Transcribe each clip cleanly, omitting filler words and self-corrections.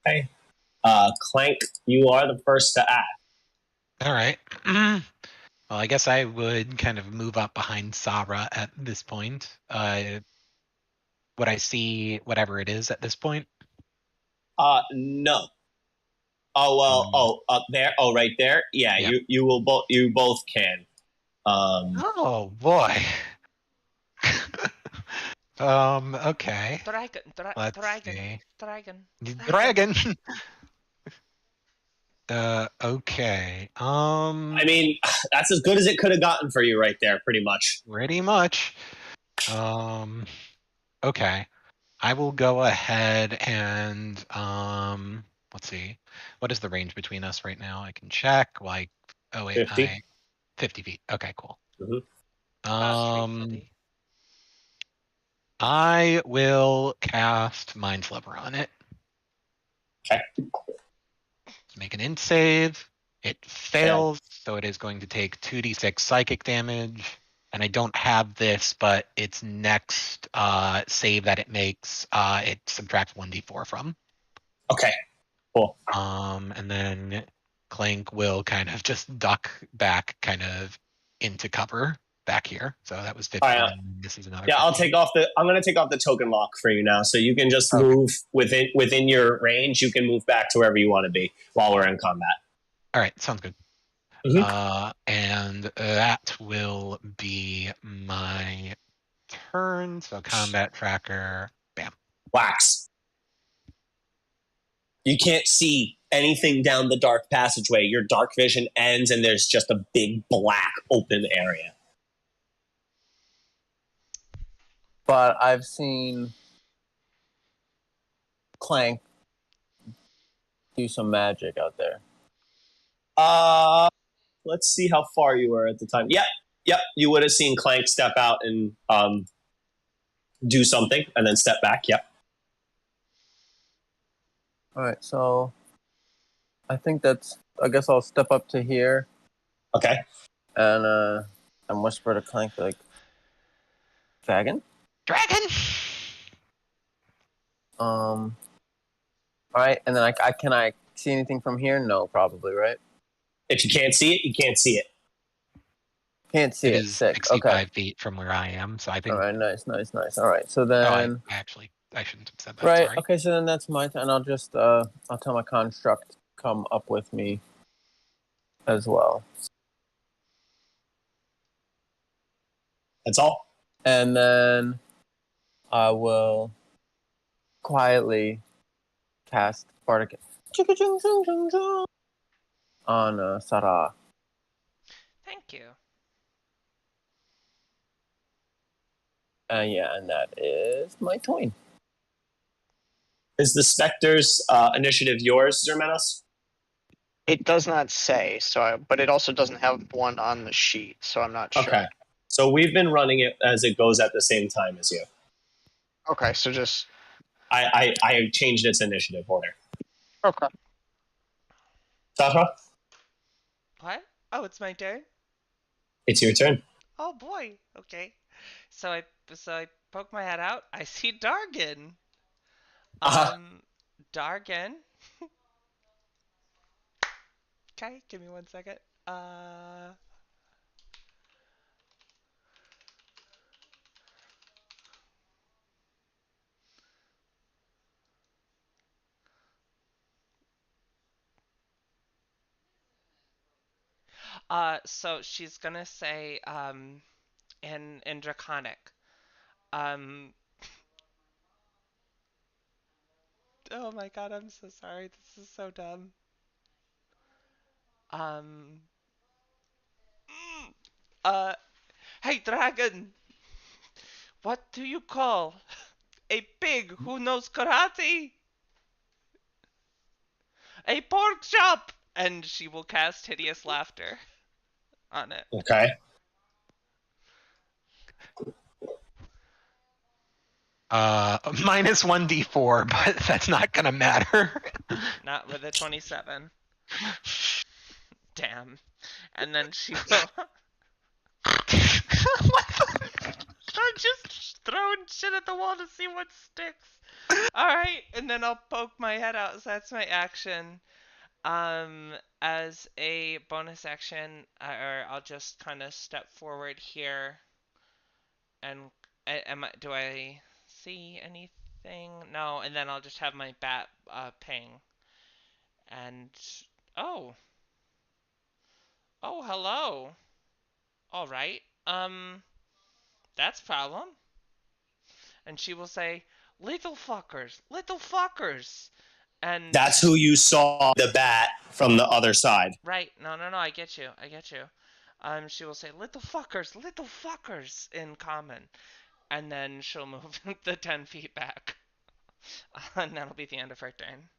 Okay. Clank, you are the first to act. All right. Well, I guess I would kind of move up behind Sara at this point. Would I see whatever it is at this point? No. Oh well. Um, Oh, up there. Oh, right there. Yeah, yeah. you will both. You both can. Um. Oh boy. Okay. Dragon, Let's dragon, see. dragon, dragon. Dragon. Okay. I mean, that's as good as it could have gotten for you right there, pretty much. Pretty much. Okay. I will go ahead and let's see. What is the range between us right now? I can check. Like, oh wait, 50. 50 feet. Okay, cool. Mm-hmm. Um, I will cast Mind Sliver on it. Okay. Let's make an int save. It fails, so it is going to take 2d6 psychic damage. And I don't have this, but its next save that it makes, it subtracts 1d4 from. Okay. Cool. And then Clank will kind of just duck back kind of into cover back here. So that was 15. Right. This is another. Yeah, 15. I'm gonna take off the token lock for you now, so you can just move within your range. You can move back to wherever you want to be while we're in combat. All right, sounds good. Mm-hmm. And that will be my turn. So combat tracker, bam. Wax. You can't see anything down the dark passageway. Your dark vision ends, and there's just a big black open area. But I've seen Clank do some magic out there. Let's see how far you were at the time. Yep. You would have seen Clank step out and do something, and then step back. Yep. All right, so I think I guess I'll step up to here. Okay. And whisper to Clank like, "Dragon." Dragon. All right, and then can I see anything from here? No, probably, right? If you can't see it, you can't see it. Can't see it. Is Sick. 65 feet from where I am, so I think. All right, nice. All right, so then. I shouldn't have said that. Right. Sorry. Okay, so then that's my turn. I'll just I'll tell my construct to come up with me as well. That's all. And then I will quietly cast Bardic on Sara. Thank you. Yeah, and that is my turn. Is the Spectre's initiative yours, Zermenos? It does not say, but it also doesn't have one on the sheet, so I'm not sure. Okay. So we've been running it as it goes at the same time as you. Okay, so just... I changed its initiative order. Okay. Sasha? What? Oh, it's my turn? It's your turn. Oh boy. Okay. So I poke my head out. I see Dargan. Dargan. Okay, give me 1 second. So she's gonna say, in Draconic, oh my god, I'm so sorry. This is so dumb. Hey, dragon! What do you call a pig who knows karate? A pork chop! And she will cast Hideous Laughter on it. Okay. Minus 1d4, but that's not gonna matter. Not with a 27. Damn. And then she will... What the? Just throwing shit at the wall to see what sticks. Alright, and then I'll poke my head out, so that's my action. As a bonus action, or I'll just kind of step forward here, and do I see anything? No, and then I'll just have my bat ping, and oh, hello. All right, that's a problem. And she will say, "Little fuckers, little fuckers." And That's who you saw the bat from the other side. right, no, I get you. She will say, little fuckers in common. And then she'll move the 10 feet back. And that'll be the end of her turn.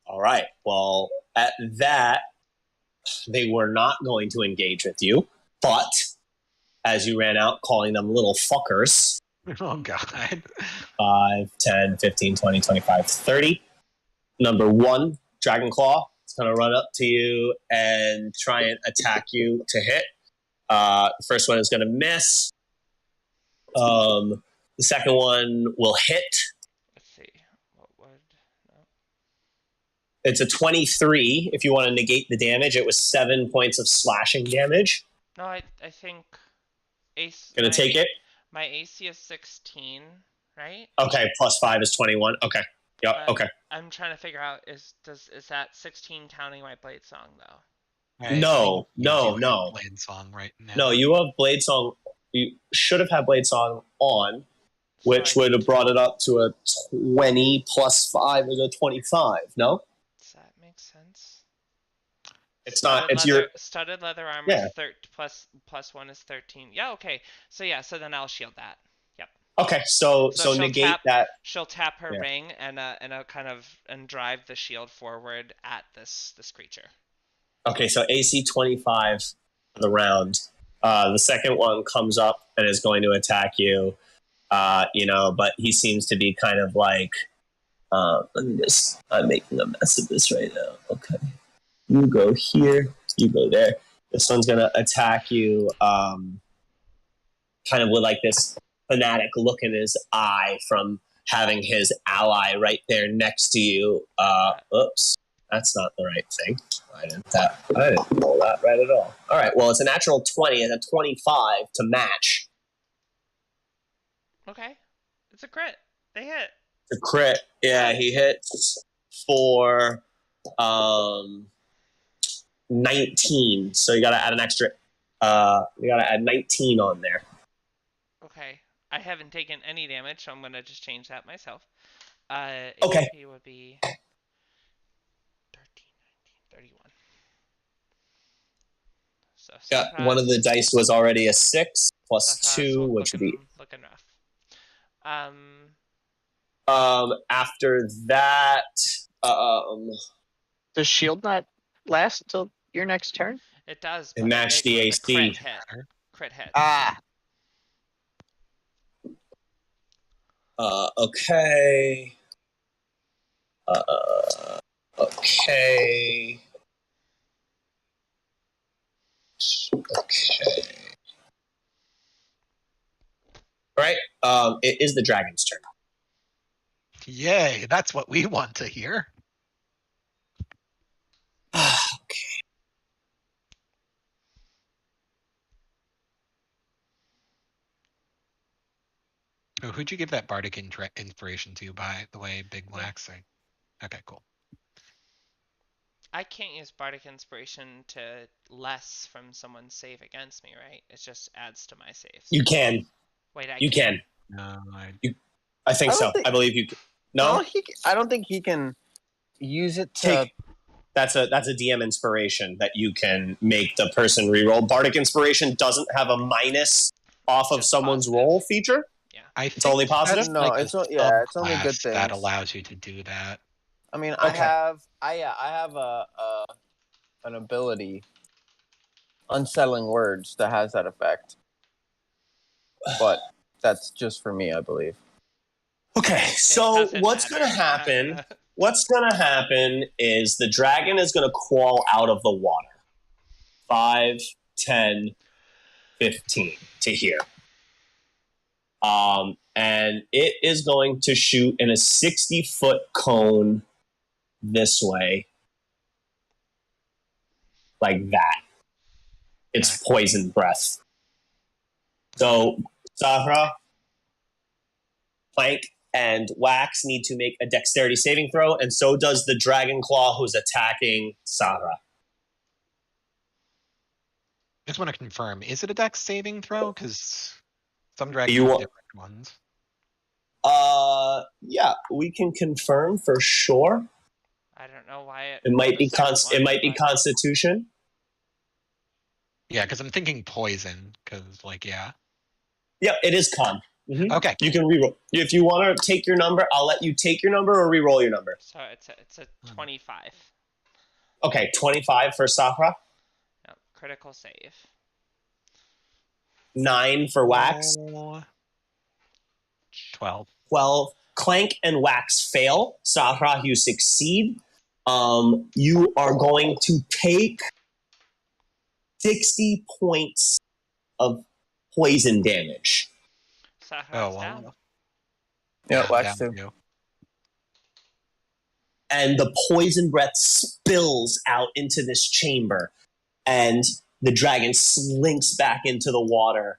All right. Well, at that, they were not going to engage with you. But as you ran out calling them little fuckers, Oh, God. 5, 10, 15, 20, 25, 30. Number 1, Dragon Claw. It's going to run up to you and try and attack you to hit. The first one is going to miss. The second one will hit. Let's see. What would... No. It's a 23. If you want to negate the damage, it was 7 points of slashing damage. No, I think... Ace... Going to take it? My AC is 16, right? Okay, plus 5 is 21. Okay. Yep, okay. I'm trying to figure out, is that 16 counting my Blade Song, though? No. Blade Song right now. No, you have Blade Song. You should have had Blade Song on, which would have brought it up to a 20 plus 5 is a 25. No? Does that make sense? It's not. It's your... Studded leather armor, Yeah. plus 1 is 13. Yeah, okay. So then I'll shield that. Yep. Okay, so she'll negate that. She'll tap her Yeah. ring and kind of drive the shield forward at this creature. Okay, so AC 25 for the round. The second one comes up and is going to attack you. But he seems to be kind of like, I'm making a mess of this right now. Okay. You go here, you go there. This one's going to attack you kind of with like this fanatic look in his eye from having his ally right there next to you. Oops, that's not the right thing. I didn't roll that right at all. All right, well, it's a natural 20 and a 25 to match. Okay. It's a crit. They hit. The crit, yeah, he hits for 19. So you got to add an extra. You got to add 19 on there. Okay. I haven't taken any damage, so I'm gonna just change that myself. Okay. HP would be 13, 19, 31. So Yeah, one of the dice was already a 6 plus 2, which would be. Looking rough. After that, Does shield not last till your next turn? It does. It but matched the makes a AC. Crit hit. Ah, Okay. Okay. Okay. All right. It is the dragon's turn. Yay, that's what we want to hear. Oh, who'd you give that bardic inspiration to, by the way, Big Wax? Okay, cool. I can't use Bardic Inspiration to less from someone's save against me, right? It just adds to my saves. You can. Wait, You can. No, I think I so. don't think- I believe you. No, I don't think he can use it to. That's a DM inspiration that you can make the person reroll. Bardic inspiration doesn't have a minus off of Just someone positive. roll feature. I It's only think positive? that's No, like a it's it's only good subclass that things. allows you to do that. I mean, Okay. I have an ability, unsettling words, that has that effect. But that's just for me, I believe. Okay, It so doesn't what's going to matter. happen? What's going to happen is the dragon is going to crawl out of the water. 5, 10, 15 to here. And it is going to shoot in a 60-foot cone this way. Like that. It's poison breath. So, Sahra, Plank, and Wax need to make a dexterity saving throw, and so does the Dragon Claw who's attacking Sahra. Just want to confirm, is it a dex saving throw? Because some dragons You have want- different ones. Yeah, we can confirm for sure. I don't know why It might be the second it one, might be but- Constitution. Yeah, because I'm thinking poison. Because yeah. Yep, it is con. Mhm. Okay. You can reroll if you want to take your number. I'll let you take your number or reroll your number. So it's a 25. Okay, 25 for Sahra, Yep, critical save. 9 for Wax, 12. 12. Clank and Wax fail. Sahra, you succeed. You are going to take 60 points of poison damage. Sahra's Oh, down. well. Yeah, Wax down too. to- And the poison breath spills out into this chamber, and the dragon slinks back into the water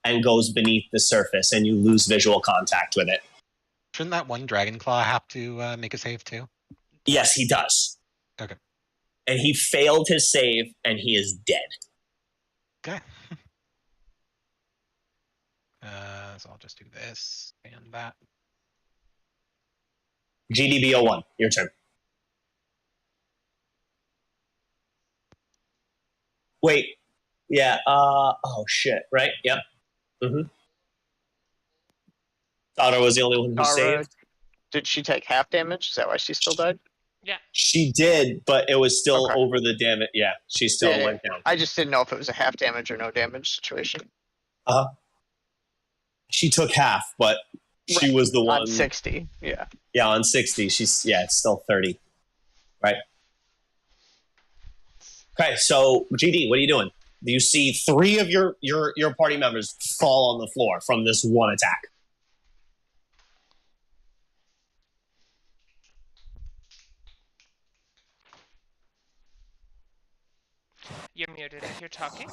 and goes beneath the surface, and you lose visual contact with it. Shouldn't that one dragon claw have to make a save too? Yes, he does. Okay. And he failed his save, and he is dead. Okay. So I'll just do this and that. GDB01, your turn. Wait. Yeah, oh shit, right? Yep. Daughter was the only one who Tara, saved. did she take half damage? Is that why she still died? She did, but it was still Okay. over the damage. Yeah, she still Yeah, went down. I just didn't know if it was a half damage or no damage situation. She took half, but she was the one On 60, yeah. Yeah, on 60. It's still 30. Right. Okay, so GD, what are you doing? You see 3 of your party members fall on the floor from this one attack. You're muted if you're talking.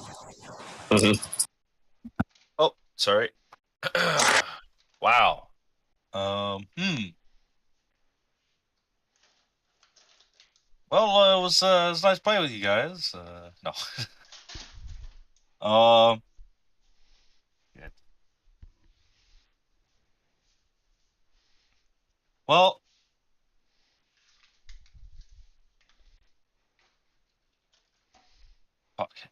Oh, sorry. Wow. Well, it was nice playing with you guys. No. Yeah. Well. Okay.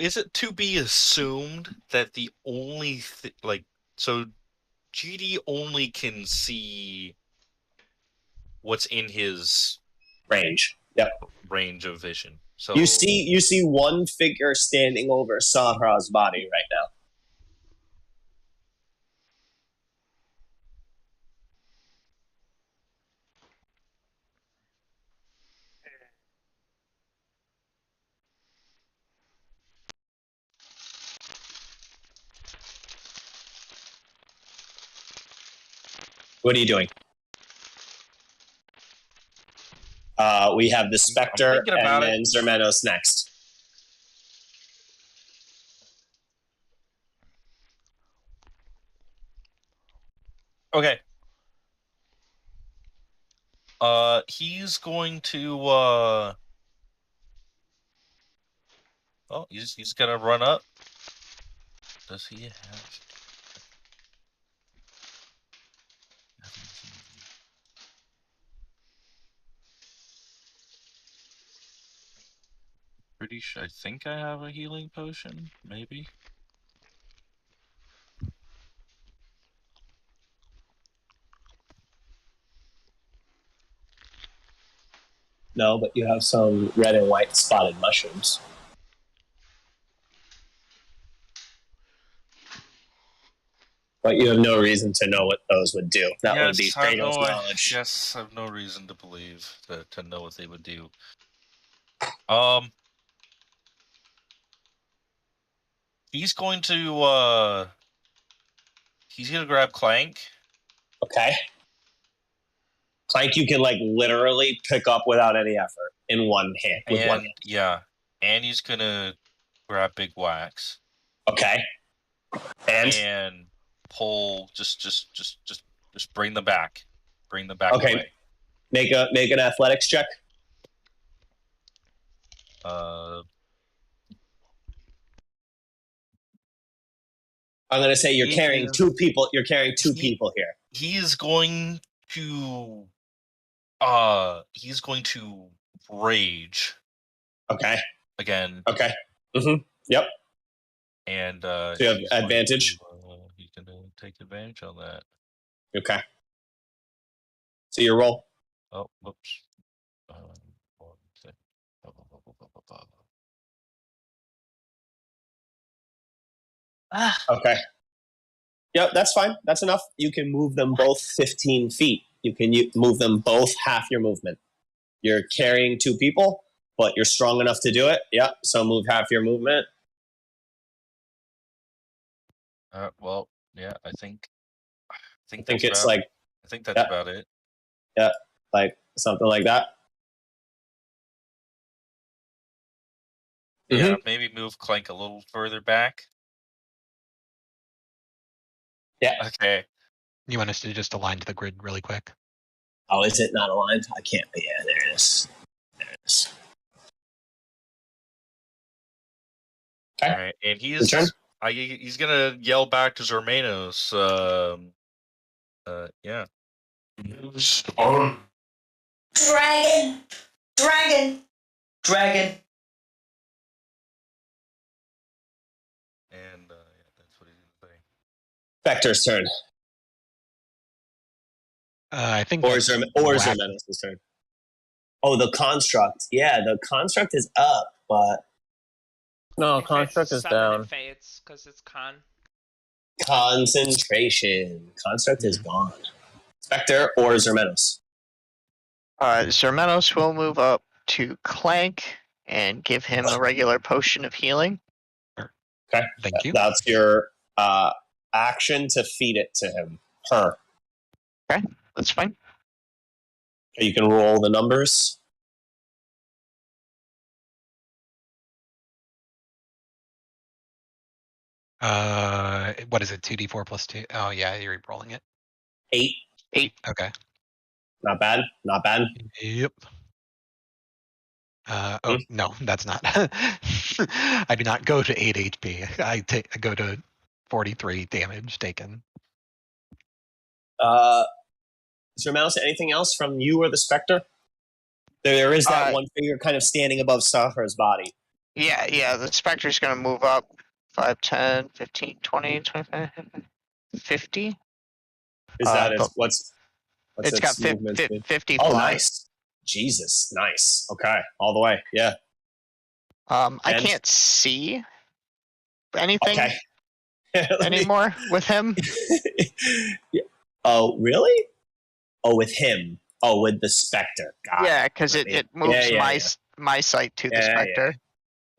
Is it to be assumed that the only so GD only can see what's in his Range. Yep. range of vision? So You see one figure standing over Sahra's body right now. What are you doing? We have the Spectre thinking about and then Zermenos next. Okay. He's going to oh, he's gonna run up. Does he have pretty sure I think I have a healing potion, maybe. No, but you have some red and white spotted mushrooms. But you have no reason to know what those would do. That would be I Kratos' know, knowledge. yes, I have no reason to believe to know what they would do. He's going to grab Clank. Okay. Clank, you can like literally pick up without any effort in one hand. With one hand. Yeah. And he's gonna grab Big Wax. Okay. And pull just bring them back. Bring them back Okay. away. Make an athletics check. I'm gonna say you're carrying two people. You're carrying two people here. He is going to rage. Okay. Again. Okay. Mm-hmm. Yep. And so you have advantage. He's gonna take advantage on that. Okay. So your roll. Oh, whoops. Okay. Yep, that's fine. That's enough. You can move them both 15 feet. You can move them both half your movement. You're carrying two people, but you're strong enough to do it. Yep. So move half your movement. Well, yeah, I think it's like. I think that's about it. Yeah, like something like that. Yeah, maybe move Clank a little further back. Yeah. Okay. You want us to just align to the grid really quick? Oh, is it not aligned? I can't be. Yeah, there it is. There it is. Okay. All right, and he's gonna yell back to Zermanos. Yeah. Dragon! Dragon! Dragon! And yeah, that's what he's gonna say. Vector's turn. I think. Or Zermanos' turn. Oh, the construct. Yeah, the construct is up, but No, construct is down. It fades because it's con. Concentration. Construct is gone. Spectre or Zermanos? Zermanos will move up to Clank and give him a regular potion of healing. Okay. Thank you. That's your action to feed it to him. Her. Okay, that's fine. You can roll the numbers. What is it? 2d4 plus 2? Oh yeah, you're rolling it. 8. 8. Okay. Not bad. Not bad. Yep. Oh no, that's not. I do not go to 8 HP. I go to 43 damage taken. Zermanos, anything else from you or the Spectre? There is that one figure kind of standing above Sahar's body. Yeah, the Spectre's gonna move up 5, 10, 15, 20, 25, 50. Is that what's it's got 50 Oh, fly. nice. Jesus, nice. Okay, all the way. Yeah. I can't see anything Okay. anymore with him. Oh, really? Oh, with him. Oh, with the Spectre. Yeah, because it moves my sight to the Spectre.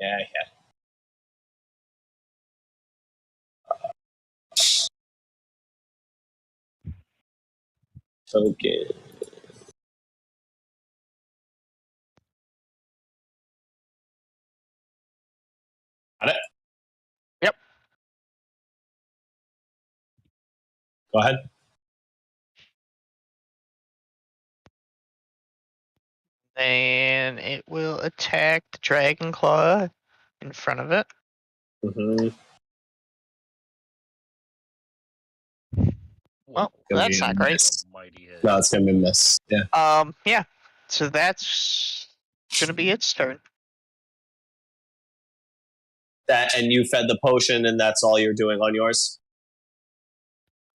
Yeah. Okay. Got it? Yep. Go ahead. And it will attack the Dragon Claw in front of it. Mm-hmm. Well, that's not great. No, it's gonna be a miss. Yeah. Yeah. So that's gonna be its turn. And you fed the potion, and that's all you're doing on yours?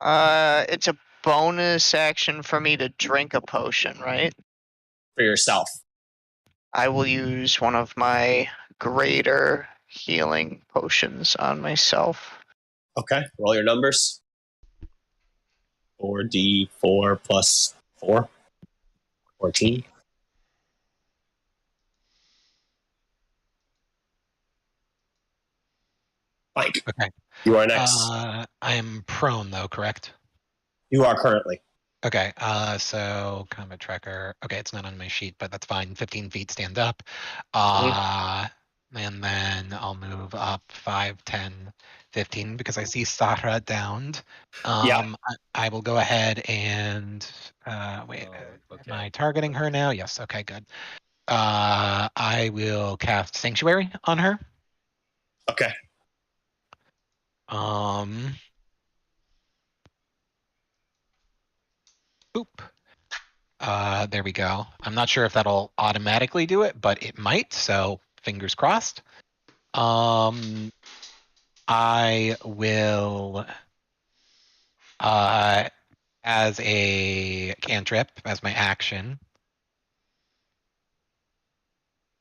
It's a bonus action for me to drink a potion, right? For yourself. I will use one of my greater healing potions on myself. Okay, roll your numbers. 4d4 plus 4. 14. Mike, Okay. you are next. I am prone though, correct? You are currently. Okay, so combat tracker. Okay, it's not on my sheet, but that's fine. 15 feet stand up. And then I'll move up 5, 10, 15 because I see Sahra downed. Yeah. I will go ahead and wait. Okay. Am I targeting her now? Yes. Okay, good. I will cast Sanctuary on her. Okay. Boop. There we go. I'm not sure if that'll automatically do it, but it might, so fingers crossed. I will, as a cantrip, as my action,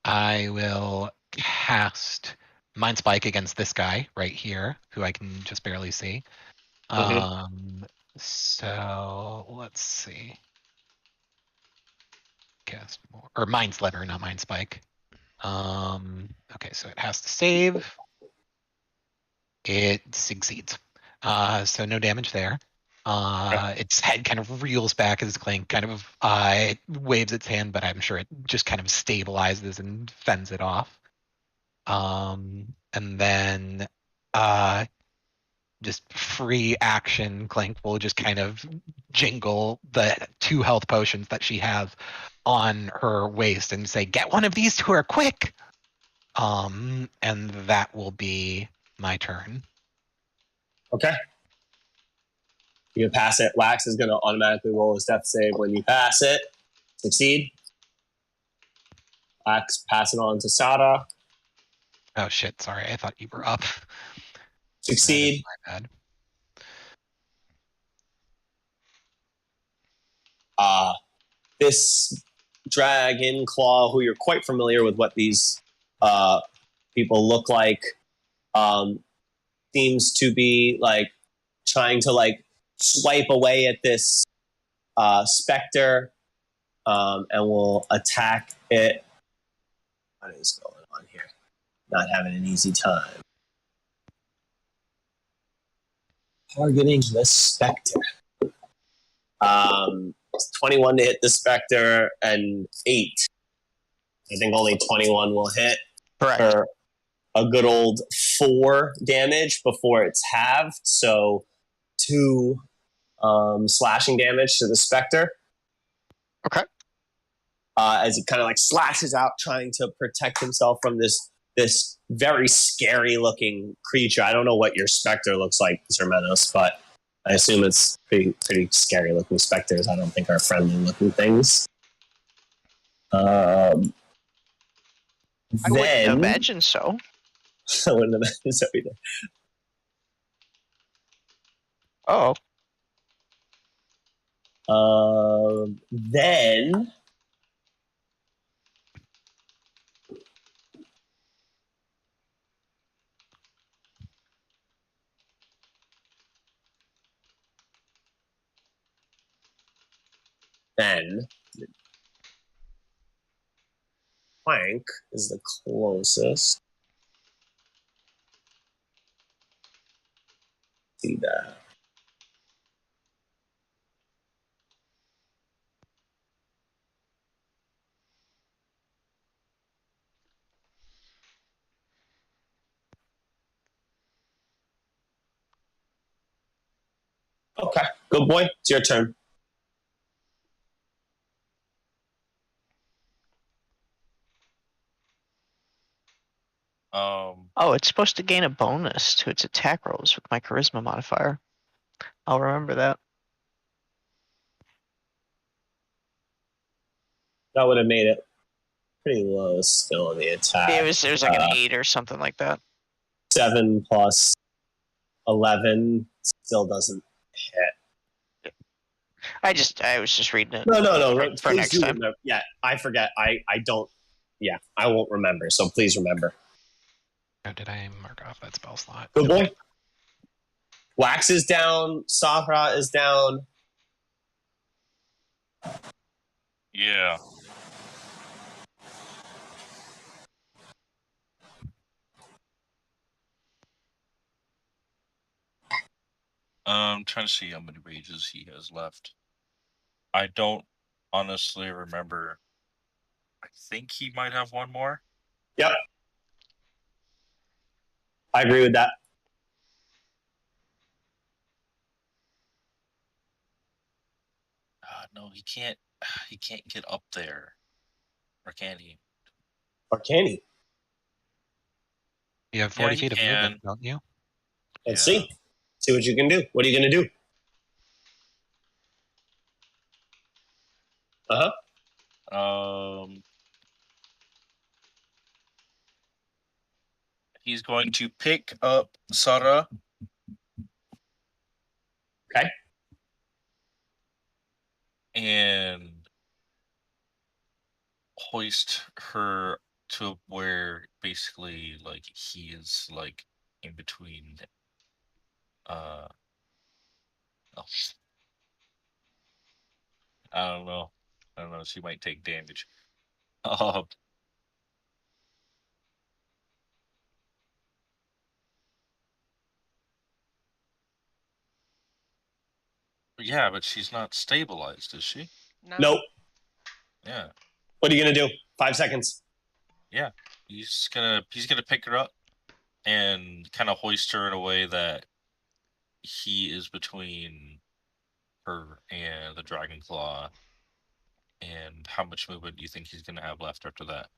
I will cast Mind Spike against this guy right here, who I can just barely see. So let's see. Cast more, or Mind Sliver, not Mind Spike. Okay, so it has to save. It succeeds. So no damage there. Its head kind of reels back as Clank kind of it waves its hand, but I'm sure it just kind of stabilizes and fends it off. And then just free action, Clank will just kind of jingle the 2 health potions that she has on her waist and say, "Get one of these to her, quick!" And that will be my turn. Okay. You can pass it. Wax is going to automatically roll his death save when you pass it. Succeed. Wax, pass it on to Sada. Oh shit, sorry, I thought you were up. Succeed. My bad. This dragon claw, who you're quite familiar with what these people look like, seems to be like trying to like swipe away at this specter, and will attack it. What is going on here? Not having an easy time. Targeting the specter. 21 to hit the specter and 8. I think only 21 will hit. Correct. For a good old 4 damage before it's halved. So 2 slashing damage to the specter. Okay. As it kind of like slashes out, trying to protect himself from this very scary looking creature. I don't know what your specter looks like, Zermenos, but I assume it's pretty scary looking specters. I don't think are friendly looking things. I wouldn't imagine so. I wouldn't imagine so either. Oh. Then Plank is the closest. See that. Okay, good boy. It's your turn. Oh, it's supposed to gain a bonus to its attack rolls with my charisma modifier. I'll remember that. That would have made it pretty low still in the attack. It was like an 8 or something like that. 7 plus 11 still doesn't hit. I was just reading it. No. For next time. Remember. Yeah, I forget. I don't. Yeah, I won't remember. So please remember. Oh, did I mark off that spell slot? Good boy. Wax is down. Sahra is down. Yeah. I'm trying to see how many rages he has left. I don't honestly remember. I think he might have one more. Yep. I agree with that. No, he can't. He can't get up there, or can he? Or can he? You have 40 he feet of can. movement, don't you? Let's Yeah. see. See what you can do. What are you going to do? He's going to pick up Sarah. Okay. And hoist her to where basically like he is like in between oh, I don't know. She might take damage. Yeah, but she's not stabilized, is she? No. Nope. Yeah. What are you going to do? 5 seconds. Yeah. He's gonna pick her up and kind of hoist her in a way that he is between her and the Dragon Claw. And how much movement do you think he's gonna have left after that?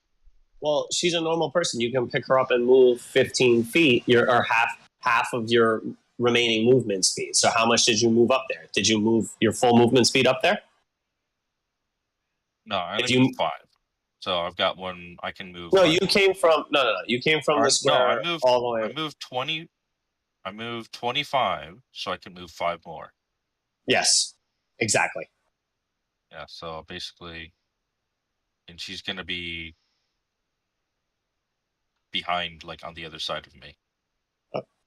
Well, she's a normal person. You can pick her up and move 15 feet, or half of your remaining movement speed. So how much did you move up there? Did you move your full movement speed up there? No, I If only you- moved 5. So I've got one I can move. No, 5 you more. came from You came from the square I moved all the way. I moved 20. I moved 25, so I can move 5 more. Yes, exactly. Yeah, so basically, and she's gonna be behind, like on the other side of me.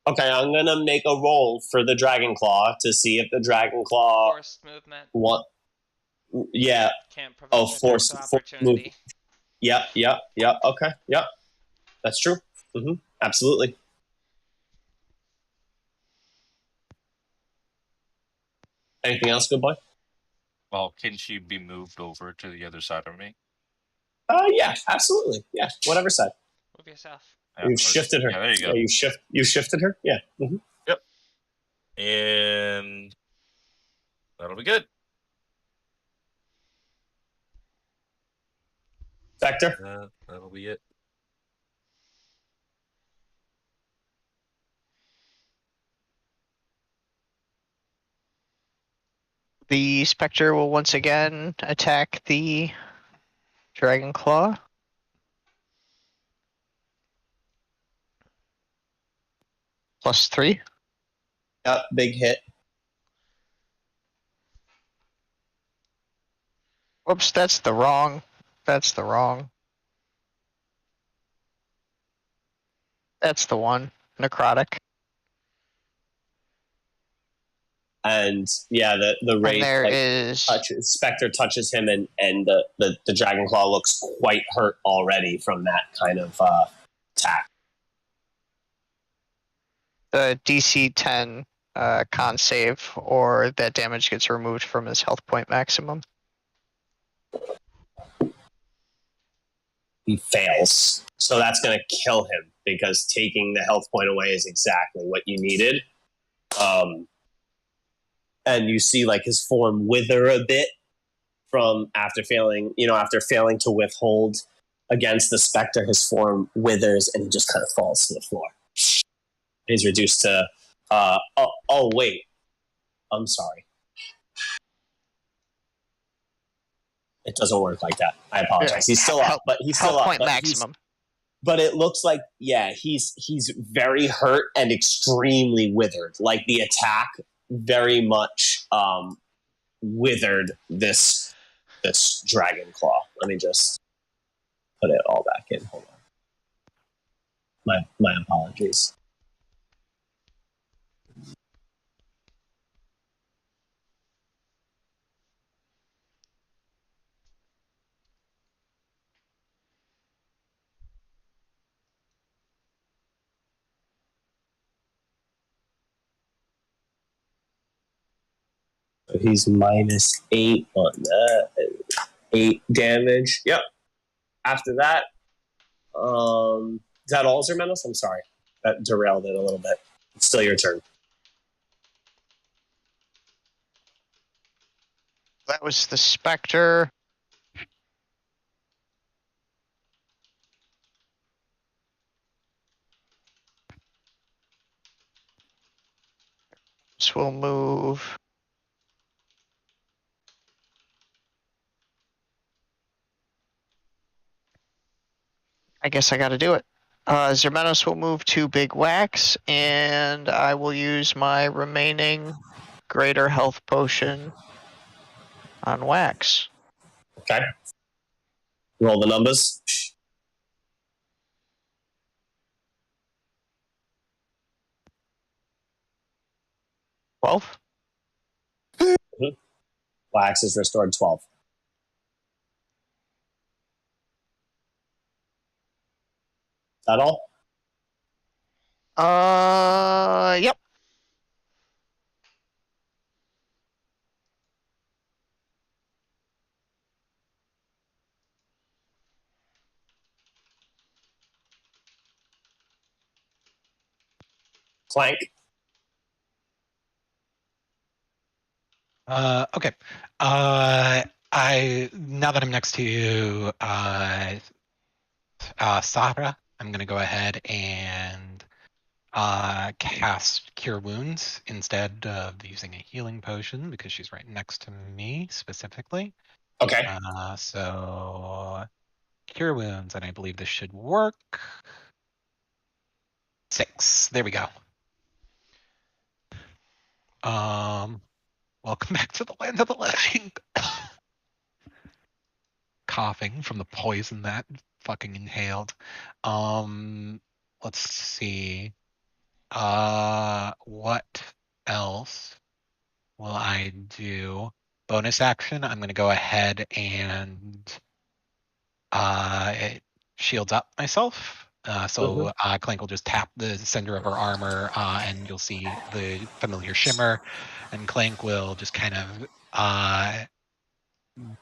Okay, I'm gonna make a roll for the Dragon Claw to see if the Dragon Claw Forced movement. what. Yeah. Can't prevent Oh, attacks forced of move. opportunity. Yep. Okay. Yep. That's true. Absolutely. Anything else, good boy? Well, can she be moved over to the other side of me? Yeah, absolutely. Yeah, whatever side. Move yourself. Yeah, You've shifted her. Yeah, there you go. Yeah, you shifted her. Yeah. Yep. And that'll be good. Vector. That'll be it. The Spectre will once again attack the Dragon Claw. +3. Yep, big hit. Whoops, that's the wrong. That's the one. Necrotic. And yeah, the wraith And there is Spectre touches him, and the Dragon Claw looks quite hurt already from that kind of attack. the DC 10 con save, or that damage gets removed from his health point maximum. He fails, so that's going to kill him because taking the health point away is exactly what you needed. And you see like his form wither a bit from after failing to withhold against the Spectre. His form withers and he just kind of falls to the floor. He's reduced to wait, I'm sorry, it doesn't work like that. I apologize. He's still up, but he's still Health up. point But maximum. but it looks like, yeah, he's very hurt and extremely withered. Like the attack very much withered this Dragon Claw. Let me just put it all back in. Hold on. My apologies. So he's -8 on that. 8 damage. Yep. After that, is that all, Zermenos? I'm sorry. That derailed it a little bit. It's still your turn. That was the Spectre. This will move. I guess I gotta do it. Zermenos will move to Big Wax, and I will use my remaining greater health potion on Wax. Okay. Roll the numbers. Wax is restored 12. Is that all? Yep. Clank. Okay. I now that I'm next to Sahra, I'm gonna go ahead and cast Cure Wounds instead of using a healing potion because she's right next to me specifically. Okay. So Cure Wounds, and I believe this should work. 6. There we go. Welcome back to the land of the living. Coughing from the poison that fucking inhaled. Let's see. What else will I do? Bonus action. I'm gonna go ahead and it shields up myself. So Clank will just tap the center of her armor, and you'll see the familiar shimmer. And Clank will just kind of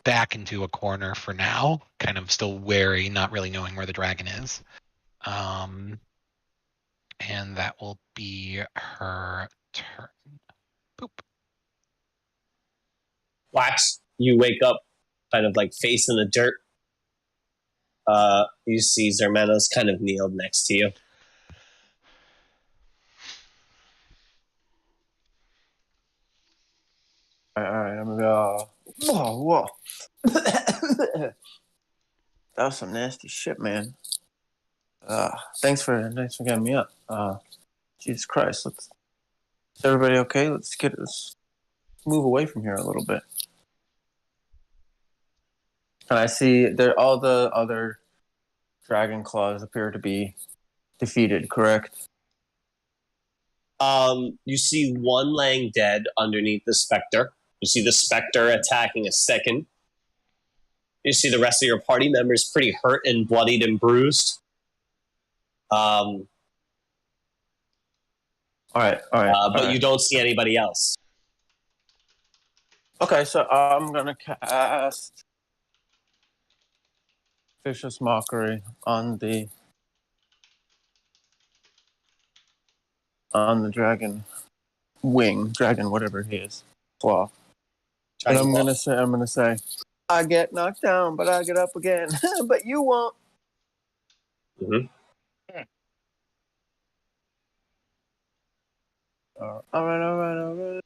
back into a corner for now, kind of still wary, not really knowing where the dragon is. And that will be her turn. Boop. Wax, you wake up kind of like face in the dirt. You see Zermenos kind of kneeled next to you. All right, I'm gonna go. Whoa. That was some nasty shit, man. Thanks for getting me up. Jesus Christ, is everybody okay? Let's move away from here a little bit. And I see there all the other dragon claws appear to be defeated, correct? You see one laying dead underneath the specter. You see the specter attacking a second. You see the rest of your party members pretty hurt and bloodied and bruised. All right. But you don't see anybody else. Okay, so I'm gonna cast Vicious Mockery on the dragon whatever he is, claw. And I'm gonna say, I get knocked down, but I get up again. But you won't. Mm-hmm. All right.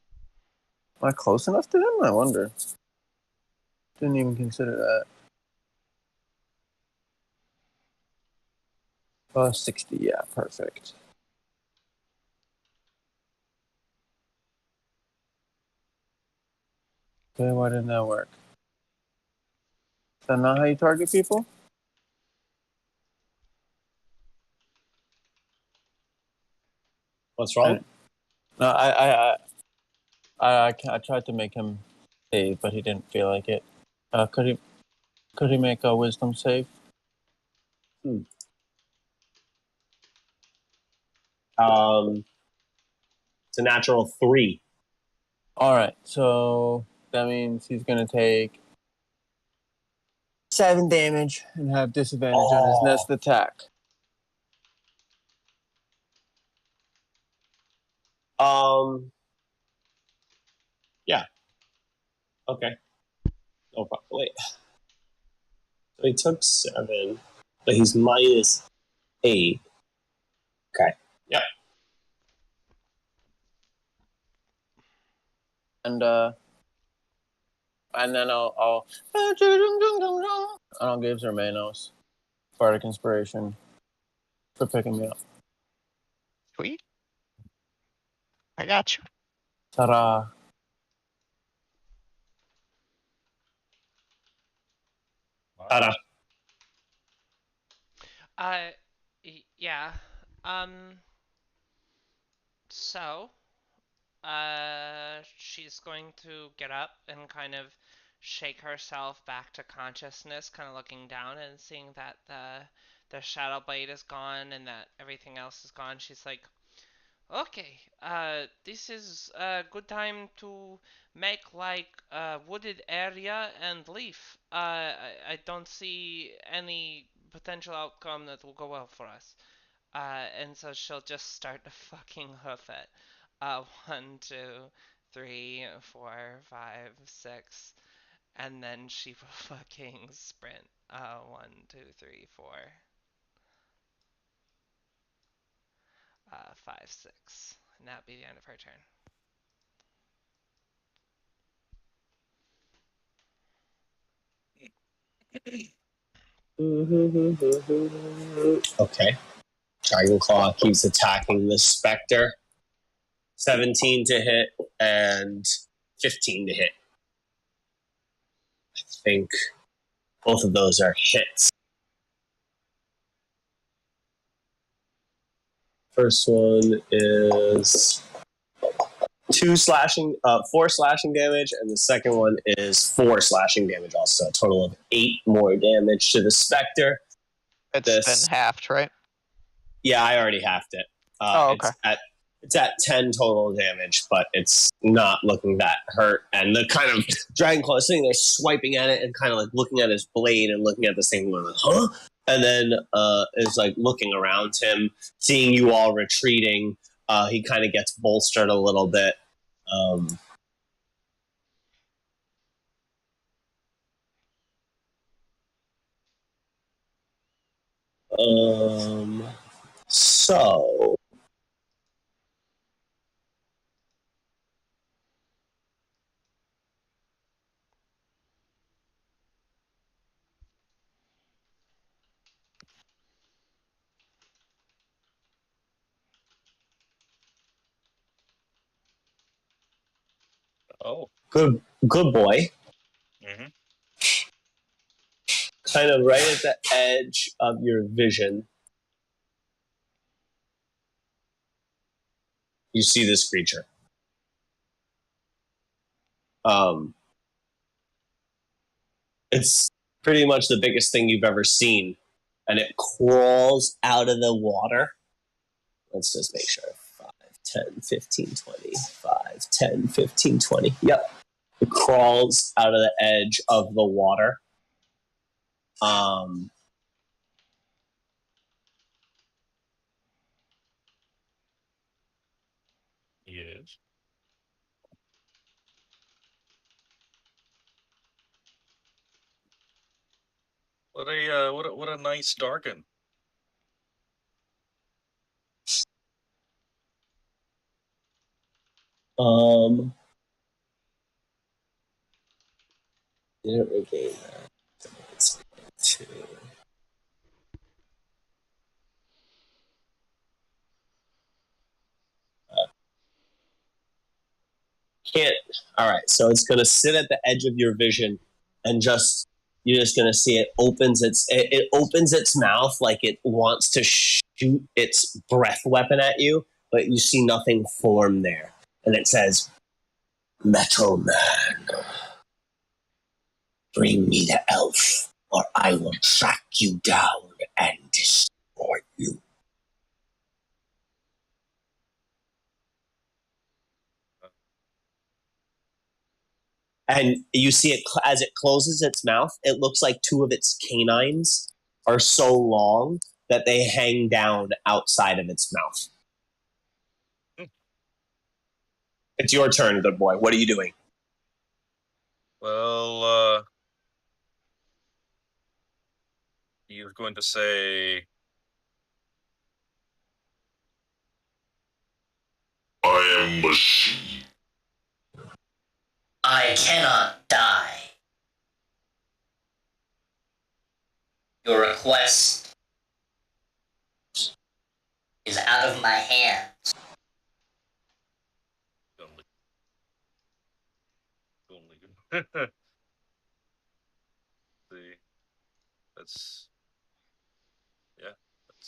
Am I close enough to him? I wonder. Didn't even consider that. 60, yeah, perfect. Okay, why didn't that work? Is that not how you target people? What's wrong? No, I tried to make him save, but he didn't feel like it. Could he make a wisdom save? It's a natural 3. All right, so that means he's gonna take 7 damage and have disadvantage on his next attack. Yeah. Okay. No problem. Wait. So he took 7, but he's minus 8. Okay. Yep. And then I'll give Zermanos Bardic Inspiration for picking me up. Sweet. I got you. Ta-da! Ta-da. Yeah. So, she's going to get up and kind of shake herself back to consciousness, kind of looking down and seeing that the shadow blade is gone and that everything else is gone. She's like, okay, this is a good time to make like a wooded area and leave. I don't see any potential outcome that will go well for us. And so she'll just start to fucking hoof it. 1, 2, 3, 4, 5, 6, and then she will fucking sprint. 1, 2, 3, 4, 5, 6. And that'd be the end of her turn. Okay. Dragonclaw keeps attacking the Spectre. 17 to hit and 15 to hit. I think both of those are hits. First one is 4 slashing damage, and the second one is 4 slashing damage also. A total of 8 more damage to the Spectre. It's been halved, right? Yeah, I already halved it. Okay. It's at 10 total damage, but it's not looking that hurt. And the kind of Dragonclaw is sitting there swiping at it and kind of like looking at his blade and looking at this thing going like, huh? And then is like looking around him, seeing you all retreating. He kind of gets bolstered a little bit. So Oh. good boy. Mm-hmm. Kind of right at the edge of your vision, you see this creature. It's pretty much the biggest thing you've ever seen, and it crawls out of the water. Let's just make sure. 5, 10, 15, 20. 5, 10, 15, 20. Yep. It crawls out of the edge of the water. Yes. What a nice Darkin. Didn't regain that. Let's get to can't. All right, so it's going to sit at the edge of your vision, and you're just going to see it opens its mouth like it wants to shoot its breath weapon at you, but you see nothing form there, and it says, "Metal Man, bring me the elf, or I will track you down and destroy you." and you see it as it closes its mouth. It looks like two of its canines are so long that they hang down outside of its mouth. It's your turn, good boy. What are you doing? Well, you're going to say, I am machine. I cannot die. Your request is out of my hands. see, that's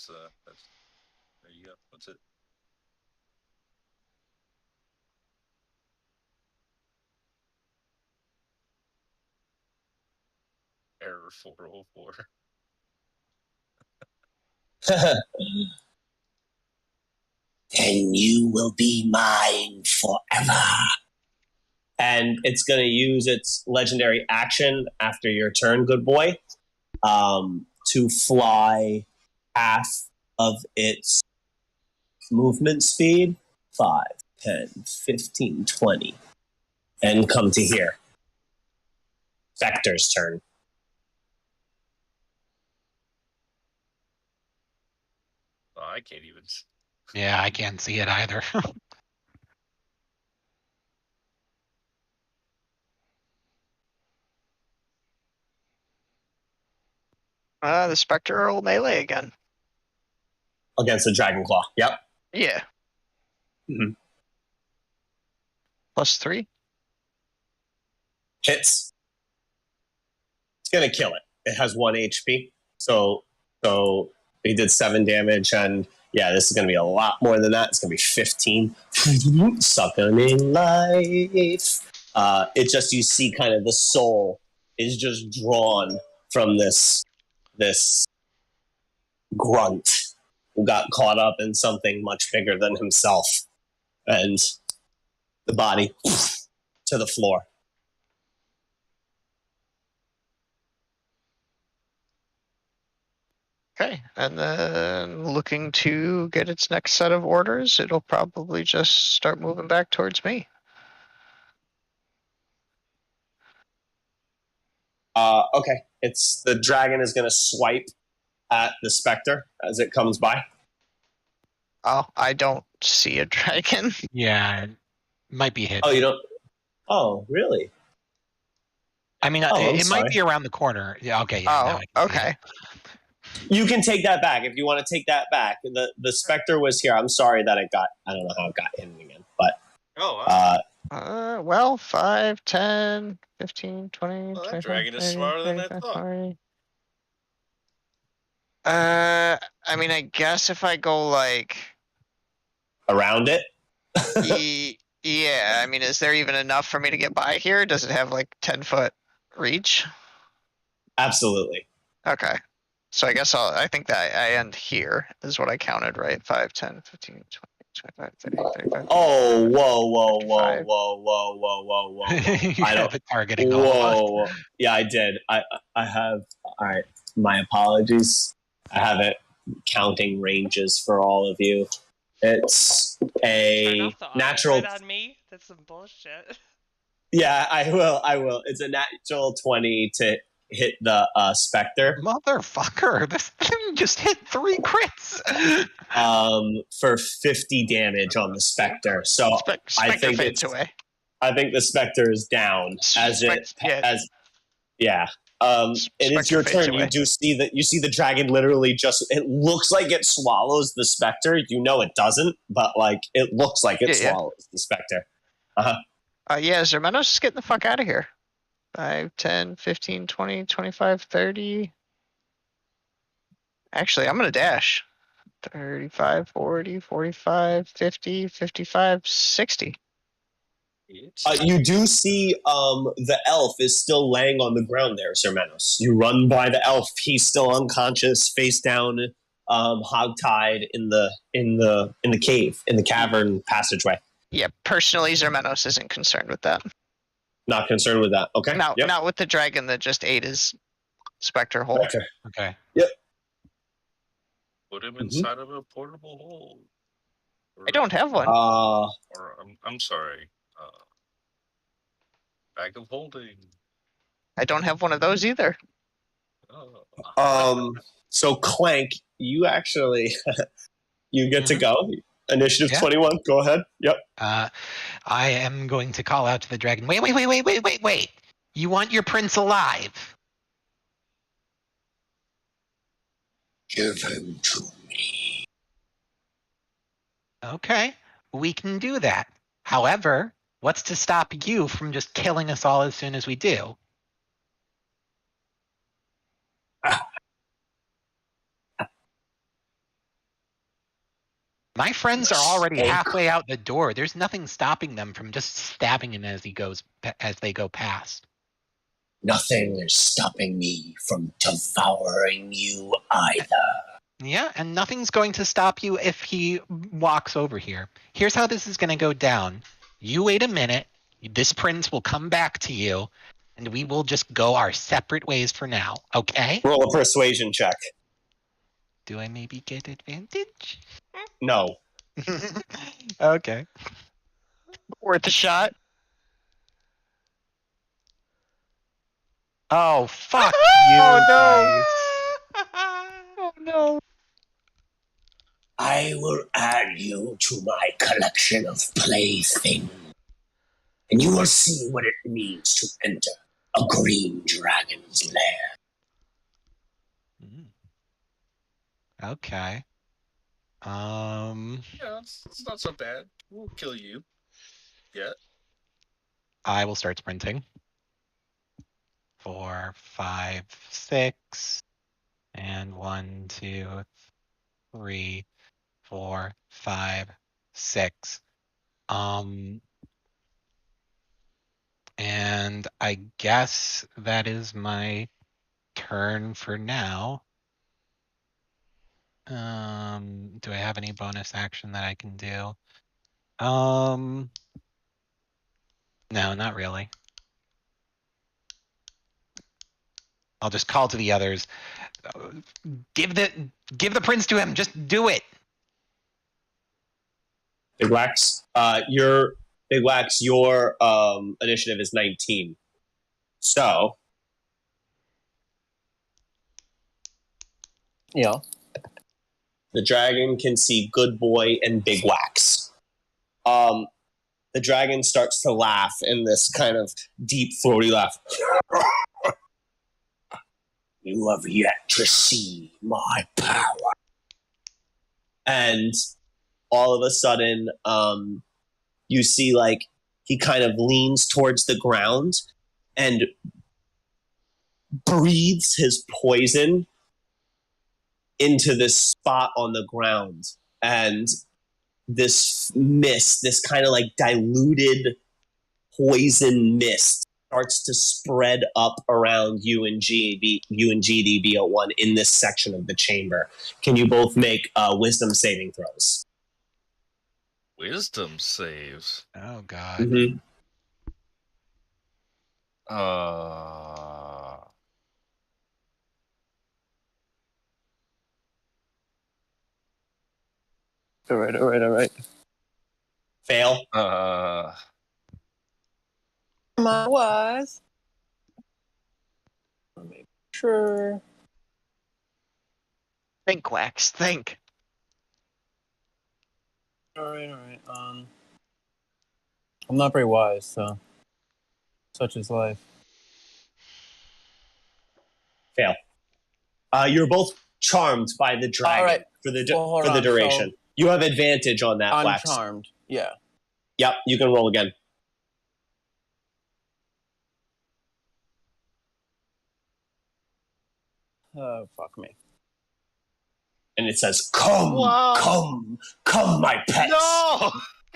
there you go. That's it. Error 404. And you will be mine forever. And it's going to use its legendary action after your turn, good boy, to fly half of its movement speed, 5, 10, 15, 20, and come to here. Spectre's turn. Oh, I can't even. Yeah, I can't see it either. The Spectre will melee again. Against the Dragon Claw. Yep. Yeah. Mhm. +3. Hits. It's going to kill it. It has 1 HP. So he did 7 damage, and yeah, this is going to be a lot more than that. It's going to be 15. Sucking in life. It just, you see kind of the soul is just drawn from this grunt who got caught up in something much bigger than himself. And the body to the floor. Okay, and then looking to get its next set of orders, it'll probably just start moving back towards me. Okay. It's the dragon is going to swipe at the Spectre as it comes by. Oh, I don't see a dragon. Yeah, it might be hit. Oh, you don't? Oh, really? I mean, Oh, I'm it sorry. might be around the corner. Yeah, okay. Yeah, now I Oh, can see okay. it. You can take that back if you want to take that back. The Spectre was here. I'm sorry that it got. I don't know how it got hidden again, but Oh, wow. Well, 5, 10, 15, 20, Well, that 25, dragon is 30, smarter than I 35, thought. 40. I mean, I guess if I go like, around it. yeah, I mean, is there even enough for me to get by here? Does it have like 10-foot reach? Absolutely. Okay. So I guess I think that I end here is what I counted, right? 5, 10, 15, 20, 25, 30, 35. Oh, whoa, 55. whoa. You I don't. have it targeting all of us. Whoa. Yeah, I did. I have. All right. My apologies. I have it counting ranges for all of you. It's Turn a off the natural. autocrat on me? That's some bullshit. Yeah, I will. It's a natural 20 to hit the Spectre. Motherfucker, this thing just hit 3 crits. For 50 damage on the Spectre. So Spectre think fades it's- away. I think the Spectre is down as it Yeah. as yeah. It is Spectre your fades turn. away. You see the dragon literally just, it looks like it swallows the Spectre. You know it doesn't, but like it looks like it Yeah. swallows the Spectre. Yeah, Zermenos is getting the fuck out of here. 5, 10, 15, 20, 25, 30. Actually, I'm gonna dash. 35, 40, 45, 50, 55, 60. You do see the elf is still laying on the ground there, Sir Menos. You run by the elf. He's still unconscious, face down, hogtied in the cave, in the cavern passageway. Yeah, personally, Zermenos isn't concerned with that. Not concerned with that. Okay. No, Yep. not with the dragon that just ate his specter hole. Okay. Okay. Put him Mhm. inside of a portable hole. I don't have one. Or I'm sorry. Bag of holding. I don't have one of those either. So Clank, you actually you get to go. Initiative Yeah. 21. Go ahead. Yep. I am going to call out to the dragon. Wait. You want your prince alive? Give him to me. Okay, we can do that. However, what's to stop you from just killing us all as soon as we do? My friends are already Mistake. halfway out the door. There's nothing stopping them from just stabbing him as they go past. Nothing is stopping me from devouring you either. Yeah, and nothing's going to stop you if he walks over here. Here's how this is going to go down. You wait a minute. This prince will come back to you, and we will just go our separate ways for now. Okay? Roll a persuasion check. Do I maybe get advantage? No. Okay. Worth a shot. Oh, fuck Oh, you no. guys. Oh no. I will add you to my collection of playthings, and you will see what it means to enter a green dragon's lair. Okay. Yeah, it's not so bad. We'll kill you. Yeah. I will start sprinting. 4, 5, 6, and 1, 2, 3, 4, 5, 6. And I guess that is my turn for now. Do I have any bonus action that I can do? No, not really. I'll just call to the others. Give the prince to him. Just do it. Big Wax. Your initiative is 19. So Yeah. the dragon can see Good Boy and Big Wax. The dragon starts to laugh in this kind of deep, throaty laugh. You have yet to see my power. And all of a sudden, you see like he kind of leans towards the ground and breathes his poison into this spot on the ground. And this mist, this kind of like diluted poison mist, starts to spread up around you and GDB01 in this section of the chamber. Can you both make wisdom saving throws? Wisdom saves. Oh god. Mm-hmm. All right. Fail. My wise. Make sure. Think, Wax. Think. All right. I'm not very wise, so such is life. Fail. You're both charmed by the dragon All right. for the Well, hold for the on, duration. so- You have advantage on that, I'm Wax. charmed. Yeah. Yep, you can roll again. Oh, fuck me. And it says, "Come, Wow. come, my pets. No!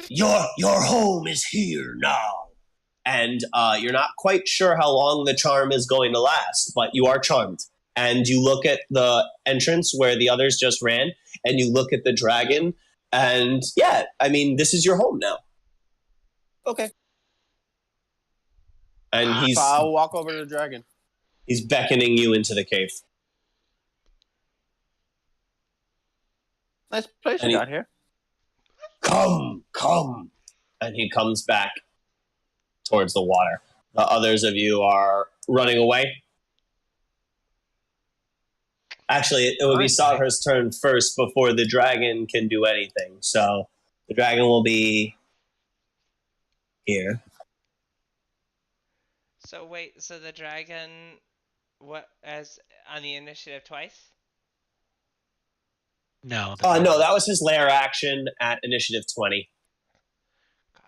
Your home is here now." And you're not quite sure how long the charm is going to last, but you are charmed. And you look at the entrance where the others just ran, and you look at the dragon, and yeah, I mean, this is your home now. Okay. And So I'll walk over to the dragon. he's beckoning you into the cave. Nice place And you he- got here. Come, come. And he comes back towards the water. The others of you are running away. Actually, it would be Satra's turn first before the dragon can do anything. So the dragon will be here. So wait, so the dragon, what as on the initiative twice? No. Oh, no, that was his lair action at initiative 20. Got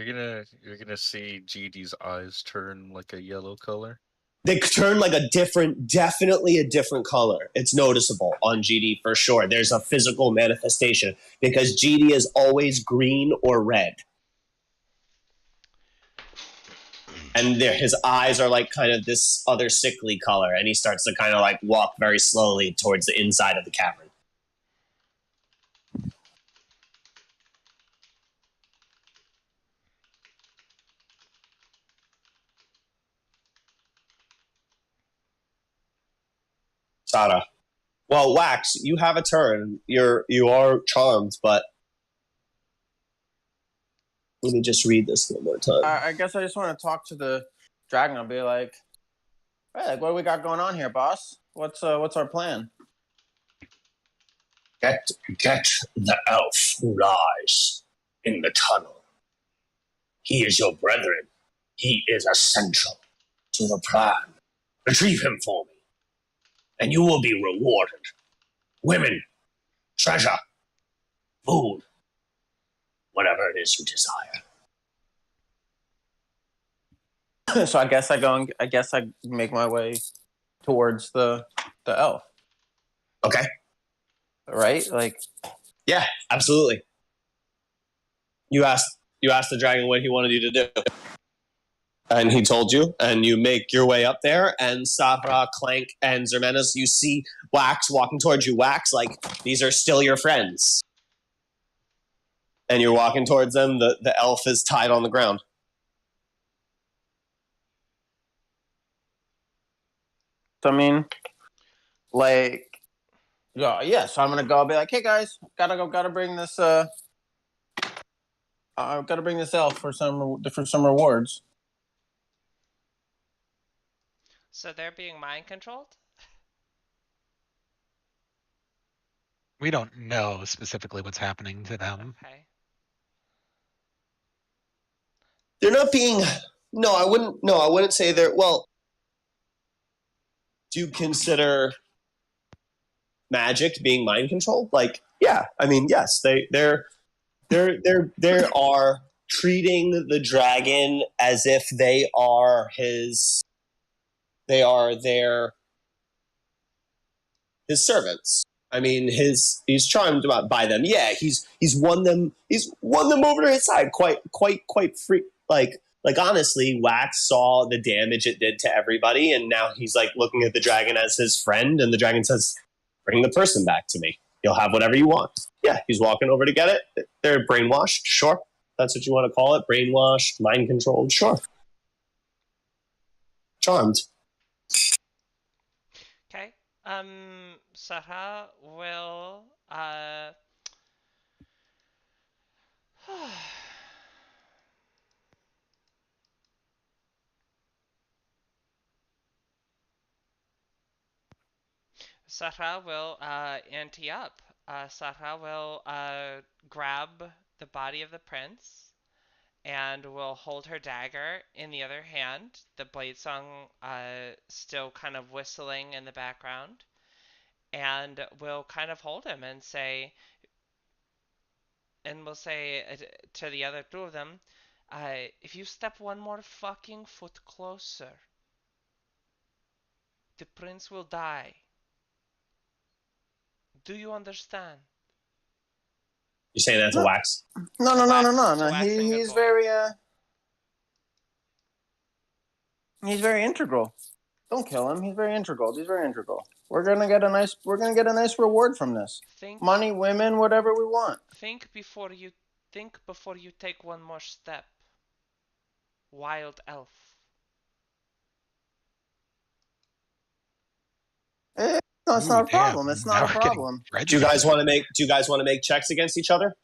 it. You're gonna see GD's eyes turn like a yellow color. They turn like definitely a different color. It's noticeable on GD for sure. There's a physical manifestation because GD is always green or red. And his eyes are like kind of this other sickly color, and he starts to kind of like walk very slowly towards the inside of the cavern. Sada. Well, Wax, you have a turn. You are charmed, but let me just read this one more time. I guess I just want to talk to the dragon. I'll be like, "Hey, like, what do we got going on here, boss? What's our plan?" Get the elf who lies in the tunnel. He is your brethren. He is essential to the plan. Retrieve him for me, and you will be rewarded. Women, treasure, food, whatever it is you desire. So I guess I make my way towards the elf. Okay. Right? Like, Yeah, absolutely. You asked the dragon what he wanted you to do. And he told you, and you make your way up there, and Safra, Clank, and Zermenas, you see Wax walking towards you. Wax, like, these are still your friends. And you're walking towards them. The elf is tied on the ground. so I mean, like, yeah. So I'm gonna go. I'll be like, "Hey guys, gotta bring this. I've got to bring this elf for some rewards." So they're being mind controlled? We don't know specifically what's happening to them. Okay. They're not being. No, I wouldn't say they're. Well, do you consider magic being mind control? Like, yeah. I mean, yes. They are treating the dragon as if they are his. They are their his servants. I mean, he's charmed by them. Yeah, he's won them. He's won them over to his side. Quite free. Like honestly, Wax saw the damage it did to everybody, and now he's like looking at the dragon as his friend, and the dragon says, "Bring the person back to me. You'll have whatever you want." Yeah, he's walking over to get it. They're brainwashed, sure. That's what you want to call it. Brainwashed, mind controlled, sure. Charmed. Okay. Sarah will Sarah will ante up. Sarah will grab the body of the prince and will hold her dagger in the other hand, the blade song still kind of whistling in the background, and will kind of hold him and say, to the other two of them, if you step one more fucking foot closer, the prince will die. Do you understand? You're saying that to Wax? No. Waxing good He's boy. very he's very integral. Don't kill him. He's very integral. We're gonna get a nice reward from this. Think Money, women, whatever we want. think before you take one more step. wild elf. No, it's Ooh, not a damn. problem. It's Now not a we're getting problem. Do you guys want to make? Do you guys want to make checks against each other?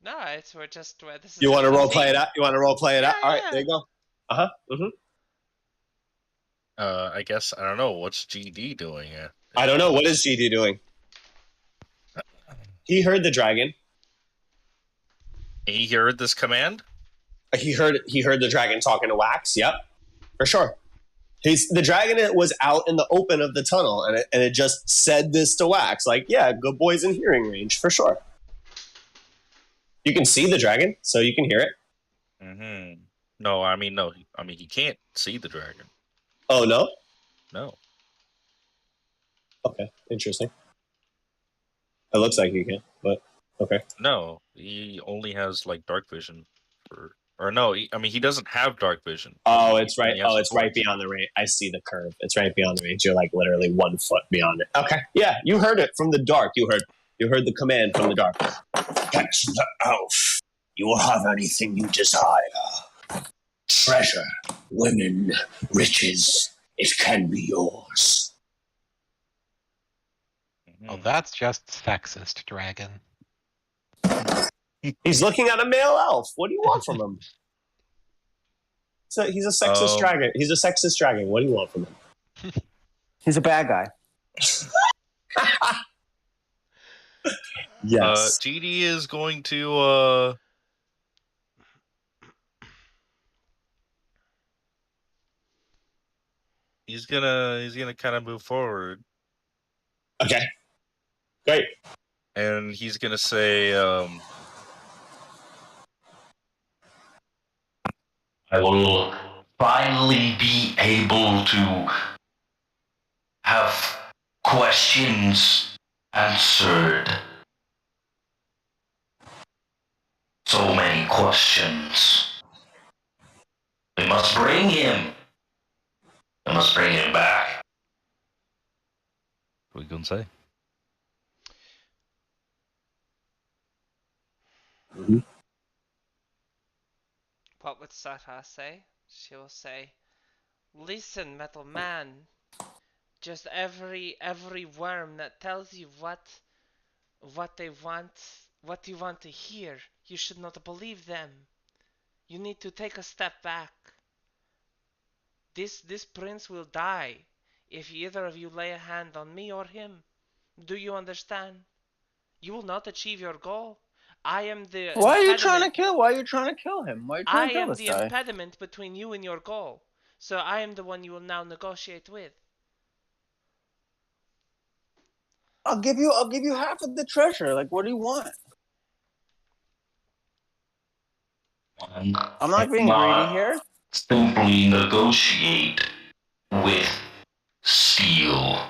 No, we're just this is You want to just a role play it team. out? You want to role play it out? Yeah, All right, yeah. there you go. I guess I don't know what's GD doing. I don't know what is GD doing. He heard the dragon. He heard this command. He heard the dragon talking to Wax. Yep, for sure. The dragon was out in the open of the tunnel, and it just said this to Wax, like, yeah, good boy's in hearing range for sure. You can see the dragon, so you can hear it. Mm-hmm. No, I mean he can't see the dragon. Oh no. No. Okay, interesting. It looks like you can, but okay. No, he only has like dark vision, or no, he doesn't have dark vision. Oh, it's right. He has Oh, it's right torch. beyond the range. I see the curve. It's right beyond the range. You're like literally 1 foot beyond it. Okay, yeah, you heard it from the dark. You heard the command from the dark. Catch the elf. You will have anything you desire. Treasure, women, riches. It can be yours. Mhm. Oh, that's just sexist, dragon. He's looking at a male elf. What do you want from him? So he's a sexist dragon. He's a sexist dragon. What do you want from him? He's a bad guy. Yes. GD is going to he's gonna kind of move forward, Okay. Great. and he's gonna say, I will finally be able to have questions answered. So many questions. We must bring him. We must bring him back. what are you gonna say? What would Sata say? She will say, "Listen, metal man. Just every worm that tells you what they want, what you want to hear, you should not believe them. You need to take a step back. This prince will die if either of you lay a hand on me or him. Do you understand? You will not achieve your goal. I am the Why are you trying to impediment. kill? Why are you trying to kill him? Why are you I trying to kill am this the guy? impediment between you and your goal. So I am the one you will now negotiate with." I'll give you half of the treasure. Like, what do you want? I'm not being greedy here. Simply negotiate with steel.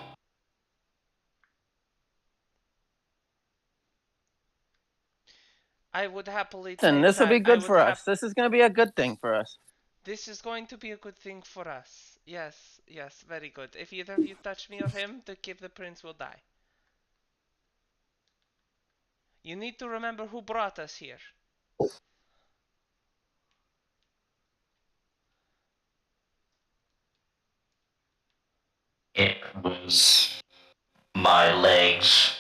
I would happily Listen, take this will that. be I good would for us. This is going to be a good thing for us. This is going to be a good thing for us. Yes, yes, very good. If either of you touch me or him, the prince will die. You need to remember who brought us here. It was my legs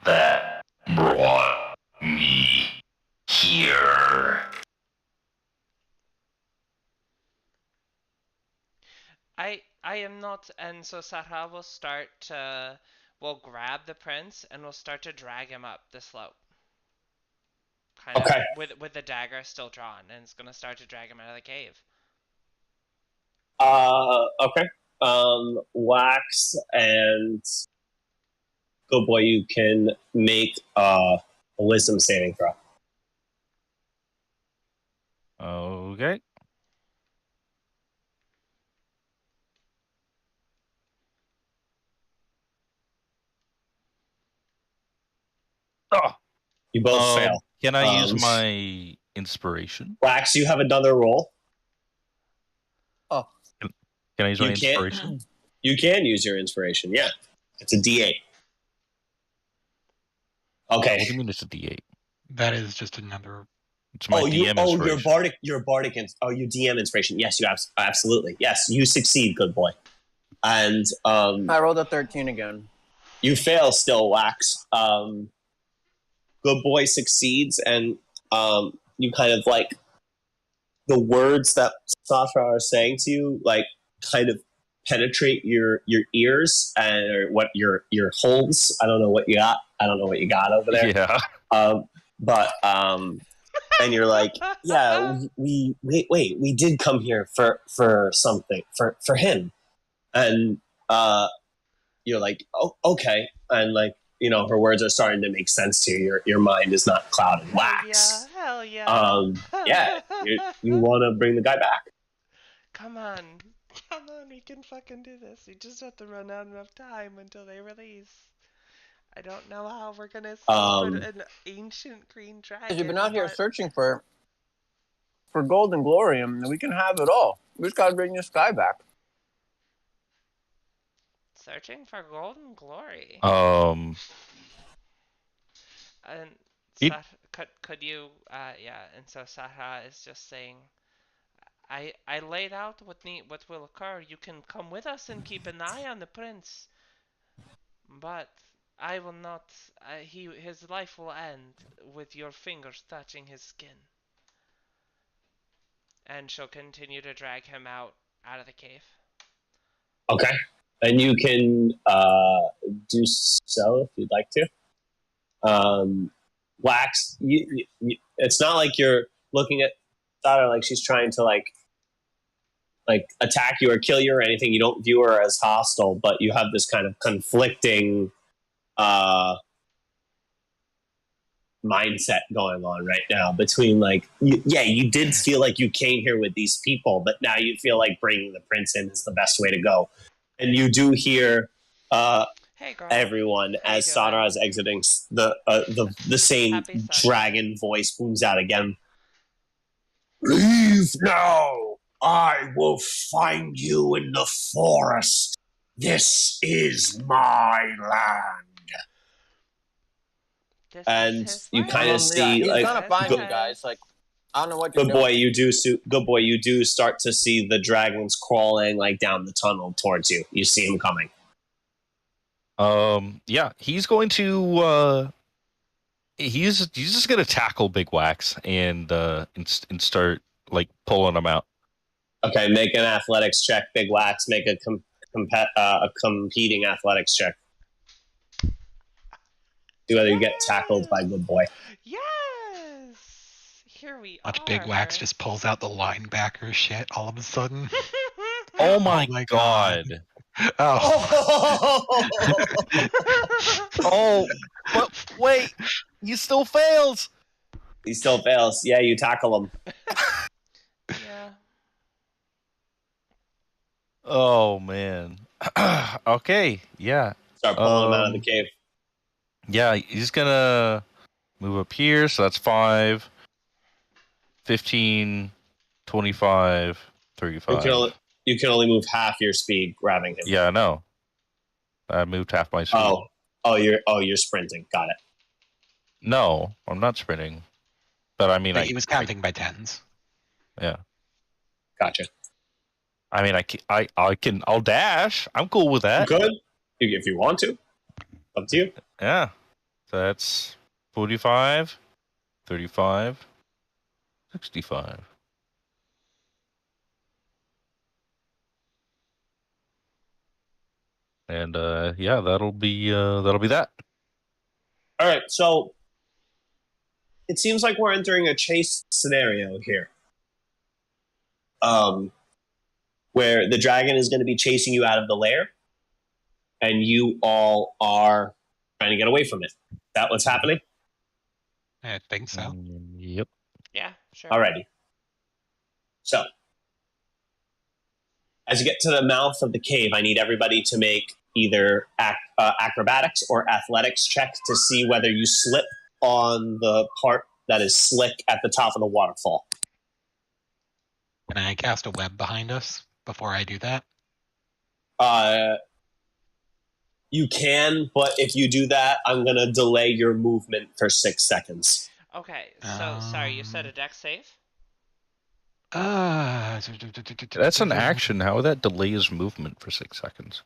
that brought me here. I am not, and so Sarah will start to, will grab the prince and will start to drag him up the slope. Kind Okay. of with the dagger still drawn, and it's gonna start to drag him out of the cave. Okay. Wax and Good Boy, you can make a wisdom saving throw. Okay. Oh, You both fail. can I use Um, my inspiration? Wax, you have another roll. Can I use my You can't. inspiration? You can use your inspiration. Yeah, it's a D8. What do Okay. you mean it's a D8? That is just another It's my DM inspiration. your bardic. You DM inspiration. Yes, you absolutely. Yes, you succeed, good boy. And I rolled a 13 again. you fail still, Wax. Good boy succeeds, and you kind of like the words that Safra are saying to you, like kind of penetrate your ears and or what your holes. I don't know what you got. I don't know what you got over there. Yeah. But and you're like, yeah, we did come here for something for him, and you're like, oh, okay, and like her words are starting to make sense to you. Your mind is not clouded. Wax. Hell yeah. Yeah, you want to bring the guy back. Come on, we can fucking do this. We just have to run out enough time until they release. I don't know how we're gonna save an ancient green dragon. You've been out here searching for gold and glory, and we can have it all. We just gotta bring this guy back. Searching for gold and glory. And could you? Yeah. And so Saha is just saying, I laid out what will occur. You can come with us and keep an eye on the prince, but I will not. His life will end with your fingers touching his skin. And she'll continue to drag him out of the cave. Okay, and you can do so if you'd like to. Wax, it's not like you're looking at Sada like she's trying to like attack you or kill you or anything. You don't view her as hostile, but you have this kind of conflicting mindset going on right now between like, you did feel like you came here with these people, but now you feel like bringing the prince in is the best way to go. And you do hear hey girl, everyone as Sadra is exiting, the same dragon voice booms out again. Leave now! I will find you in the forest. This is my land. And you kind of see, he's like, gonna find you guys. Like, I don't know what you're good boy, you do start to see the dragons crawling like down the tunnel towards you. You see him coming. Yeah, he's going to he's just gonna tackle Big Wax and start like pulling him out. Okay, make an athletics check, Big Wax. Make a competing athletics check. See whether you get tackled by good boy. Yes! Here we Watch are. Big Wax just pulls out the linebacker shit all of a sudden. Oh my god. Oh. Oh, but wait, he still fails. He still fails. Yeah, you tackle him. Yeah. Oh man. Okay, yeah. Start pulling him out of the cave. Yeah, he's gonna move up here, so that's 5, 15, 25, 35. You can only move half your speed grabbing him. Yeah, I know. I moved half my speed. You're sprinting. Got it. No, I'm not sprinting. But I mean, But he was counting by tens. Yeah. Gotcha. I mean, I'll dash. I'm cool with that. Good. If you want to. Up to you. Yeah. So that's 45, 35, 65. And yeah, that'll be that. All right, so it seems like we're entering a chase scenario here, where the dragon is going to be chasing you out of the lair, and you all are trying to get away from it. Is that what's happening? I think so. Yep. Yeah, sure. Alrighty. So, as you get to the mouth of the cave, I need everybody to make either acrobatics or athletics check to see whether you slip on the part that is slick at the top of the waterfall. Can I cast a web behind us before I do that? You can, but if you do that, I'm going to delay your movement for 6 seconds. Okay, so sorry, you said a dex save? That's an action. How would that delay his movement for 6 seconds?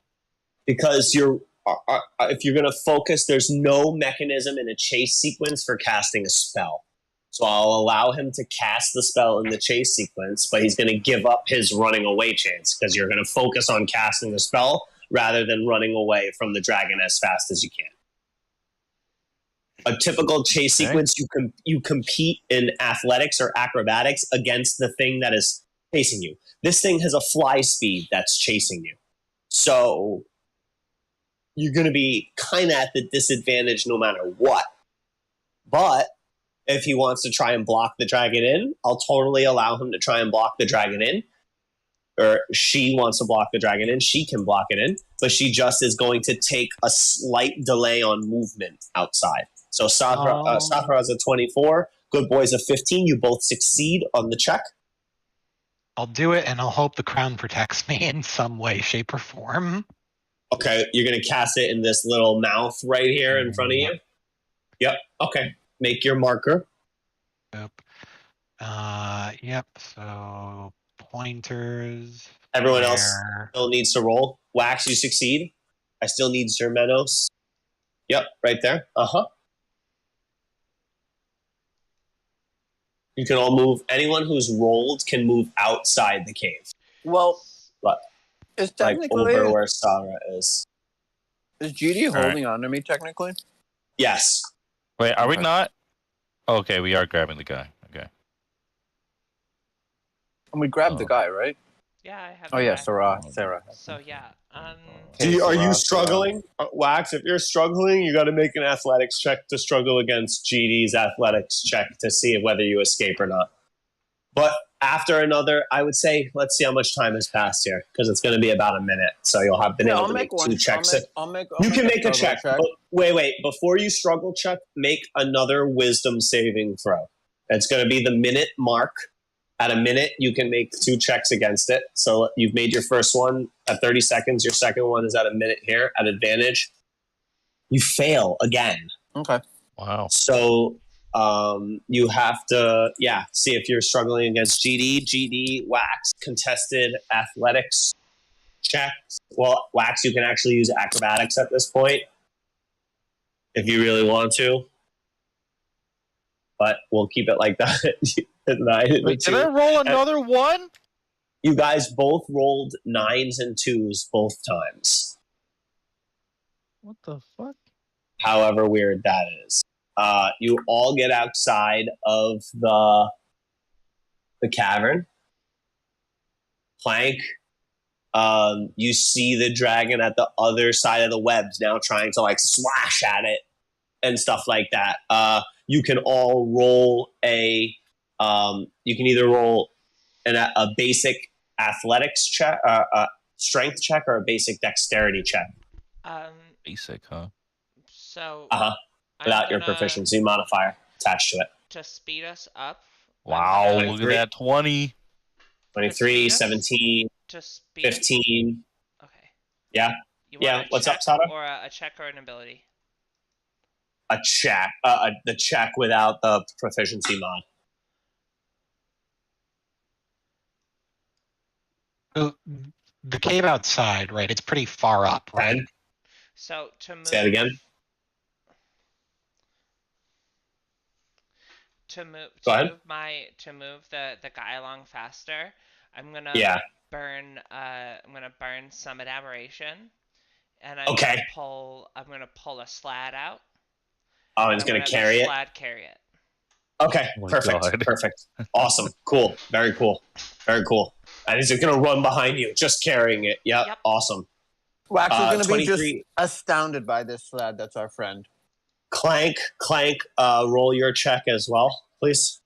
Because if you're going to focus, there's no mechanism in a chase sequence for casting a spell. So I'll allow him to cast the spell in the chase sequence, but he's going to give up his running away chance because you're going to focus on casting the spell rather than running away from the dragon as fast as you can. A typical chase sequence, you compete in athletics or acrobatics against the thing that is chasing you. This thing has a fly speed that's chasing you. So you're going to be kind of at the disadvantage no matter what. But if he wants to try and block the dragon in, I'll totally allow him to try and block the dragon in. Or she wants to block the dragon in, she can block it in. But she just is going to take a slight delay on movement outside. So Safra has a 24. Good Boy's a 15. You both succeed on the check. I'll do it, and I'll hope the crown protects me in some way, shape, or form. Okay, you're going to cast it in this little mouth right here in front of you? Yep, okay. Make your marker. Yep. Yep, so pointers. Everyone else still needs to roll. Wax, you succeed. I still need Zermenos. Yep, right there. Uh-huh. You can all move. Anyone who's rolled can move outside the cave. Well, But it's like technically over where Sarah is. is GD All right. holding on to me technically? Yes. Wait, are we not? Okay, we are grabbing the guy. Okay. And we grabbed the guy, right? Yeah, I have. Oh yeah, that. Sarah. So yeah, Are you struggling? Wax, if you're struggling, you got to make an athletics check to struggle against GD's athletics check to see whether you escape or not. But after another, I would say, let's see how much time has passed here, because it's going to be about a minute. So you'll have been able to make two checks. You can make a check. But wait. Before you struggle check, make another wisdom saving throw. It's going to be the minute mark. At a minute, you can make 2 checks against it. So you've made your first one at 30 seconds. Your second one is at a minute here at advantage. You fail again. Okay. Wow. So you have to, see if you're struggling against GD. GD, Wax, contested athletics checks. Well, Wax, you can actually use acrobatics at this point if you really want to. But we'll keep it like that. Wait, did I roll another one? You guys both rolled 9s and 2s both times. What the fuck? However weird that is. You all get outside of the cavern. Plank, you see the dragon at the other side of the webs now trying to like slash at it and stuff like that. You can all roll you can either roll a basic athletics check, strength check, or a basic dexterity check. Basic, huh? So. Without your proficiency modifier attached to it. To speed us up. Wow, look at that 20. 23, 17, to speed 15. Okay. Yeah. You want What's check up, Sada? Or a check or an ability? A check. The check without the proficiency mod. The cave outside, right? It's pretty far up, right? 10. So to move. Say it again. To move. Go ahead. To move the guy along faster, I'm gonna burn. I'm gonna burn Summit Aberration, and I'm gonna pull a slad out. Oh, and it's gonna carry it. Slad carry it. Okay, perfect. Awesome, cool, very cool. And is it gonna run behind you, just carrying it? Yep. Awesome. Wax is gonna be just astounded by this lad. That's our friend. Clank, roll your check as well, please.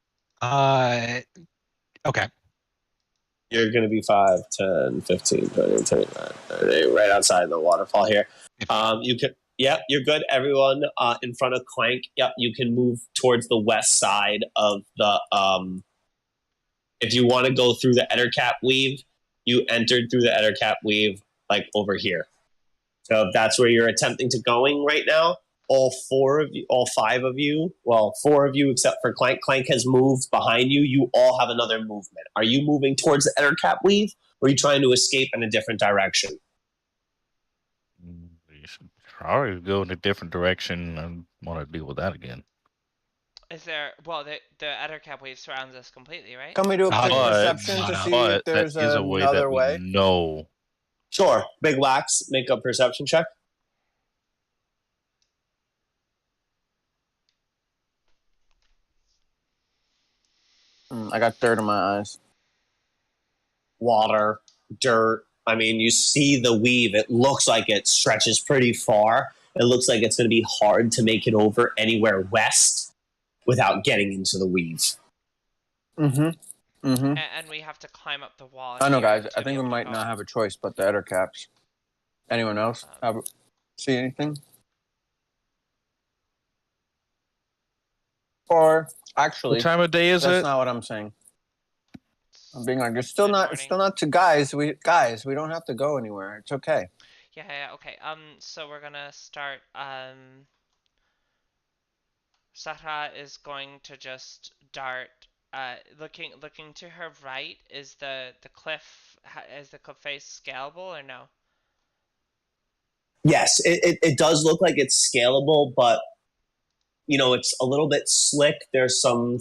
Okay. You're going to be 5, 10, 15, 20, 25, 30, right outside the waterfall here. You can, you're good. Everyone in front of Clank, you can move towards the west side of the, if you want to go through the Ettercap weave, you entered through the Ettercap weave, like over here. So if that's where you're attempting to going right now, all 5 of you, well, 4 of you except for Clank. Clank has moved behind you. You all have another movement. Are you moving towards the Ettercap weave, or are you trying to escape in a different direction? You should probably go in a different direction. I want to deal with that again. Is there? Well, the Ettercap wave surrounds us completely, right? Can we do a quick But- perception to see if there's that is a way another that way? we know. Sure. Big Wax, make a perception check. I got dirt in my eyes. Water, dirt. I mean, you see the weave. It looks like it stretches pretty far. It looks like it's going to be hard to make it over anywhere west without getting into the weave. Mm-hmm. Mm-hmm. And we have to climb up the wall. I know, here guys. to I be think we able to might go. not have a choice but the Ettercaps. Anyone else see anything? Or actually, What time of day is that's it? not what I'm saying. I'm being like, it's still Mid-morning. not. It's still not to guys. We don't have to go anywhere. It's okay. Yeah, okay. So we're gonna start. Sahra is going to just dart. Looking to her right. Is the cliff? Is the cliff face scalable or no? Yes, it does look like it's scalable, but you know, it's a little bit slick. There's some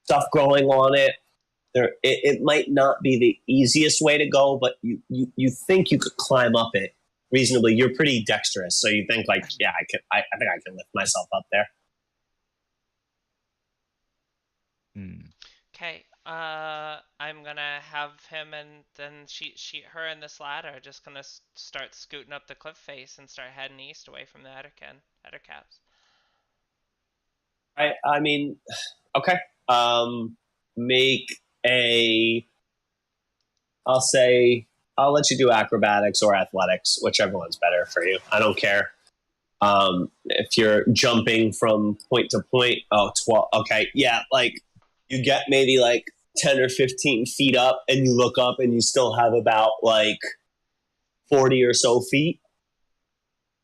stuff growing on it. It might not be the easiest way to go, but you think you could climb up it reasonably. You're pretty dexterous, so you think like, yeah, I think I can lift myself up there. Okay. I'm gonna have him and then her and this lad are just gonna start scooting up the cliff face and start heading east away from the Ettercaps. I mean, okay. Make a. I'll let you do acrobatics or athletics, whichever one's better for you. I don't care. If you're jumping from point to point, 12. Okay, yeah, like you get maybe like 10 or 15 feet up, and you look up, and you still have about like 40 or so feet.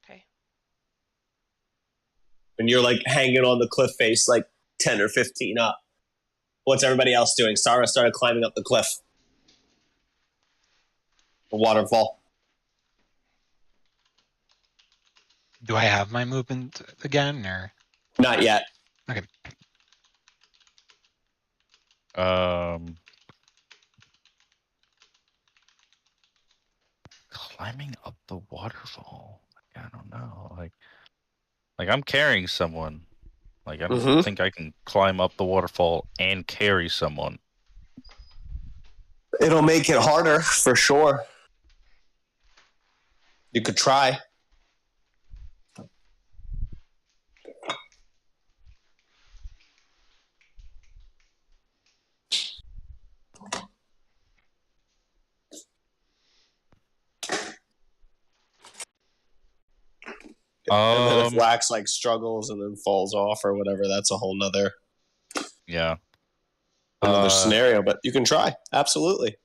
Okay. And you're like hanging on the cliff face, like 10 or 15 up. What's everybody else doing? Sarah started climbing up the cliff. The waterfall. Do I have my movement again, or? Not yet. Okay. Climbing up the waterfall. I don't know. Like I'm carrying someone. Like I don't think I can climb up the waterfall and carry someone. It'll make it harder for sure. You could try. And then if Wax like struggles and then falls off or whatever, that's a whole nother another scenario. But you can try. Absolutely.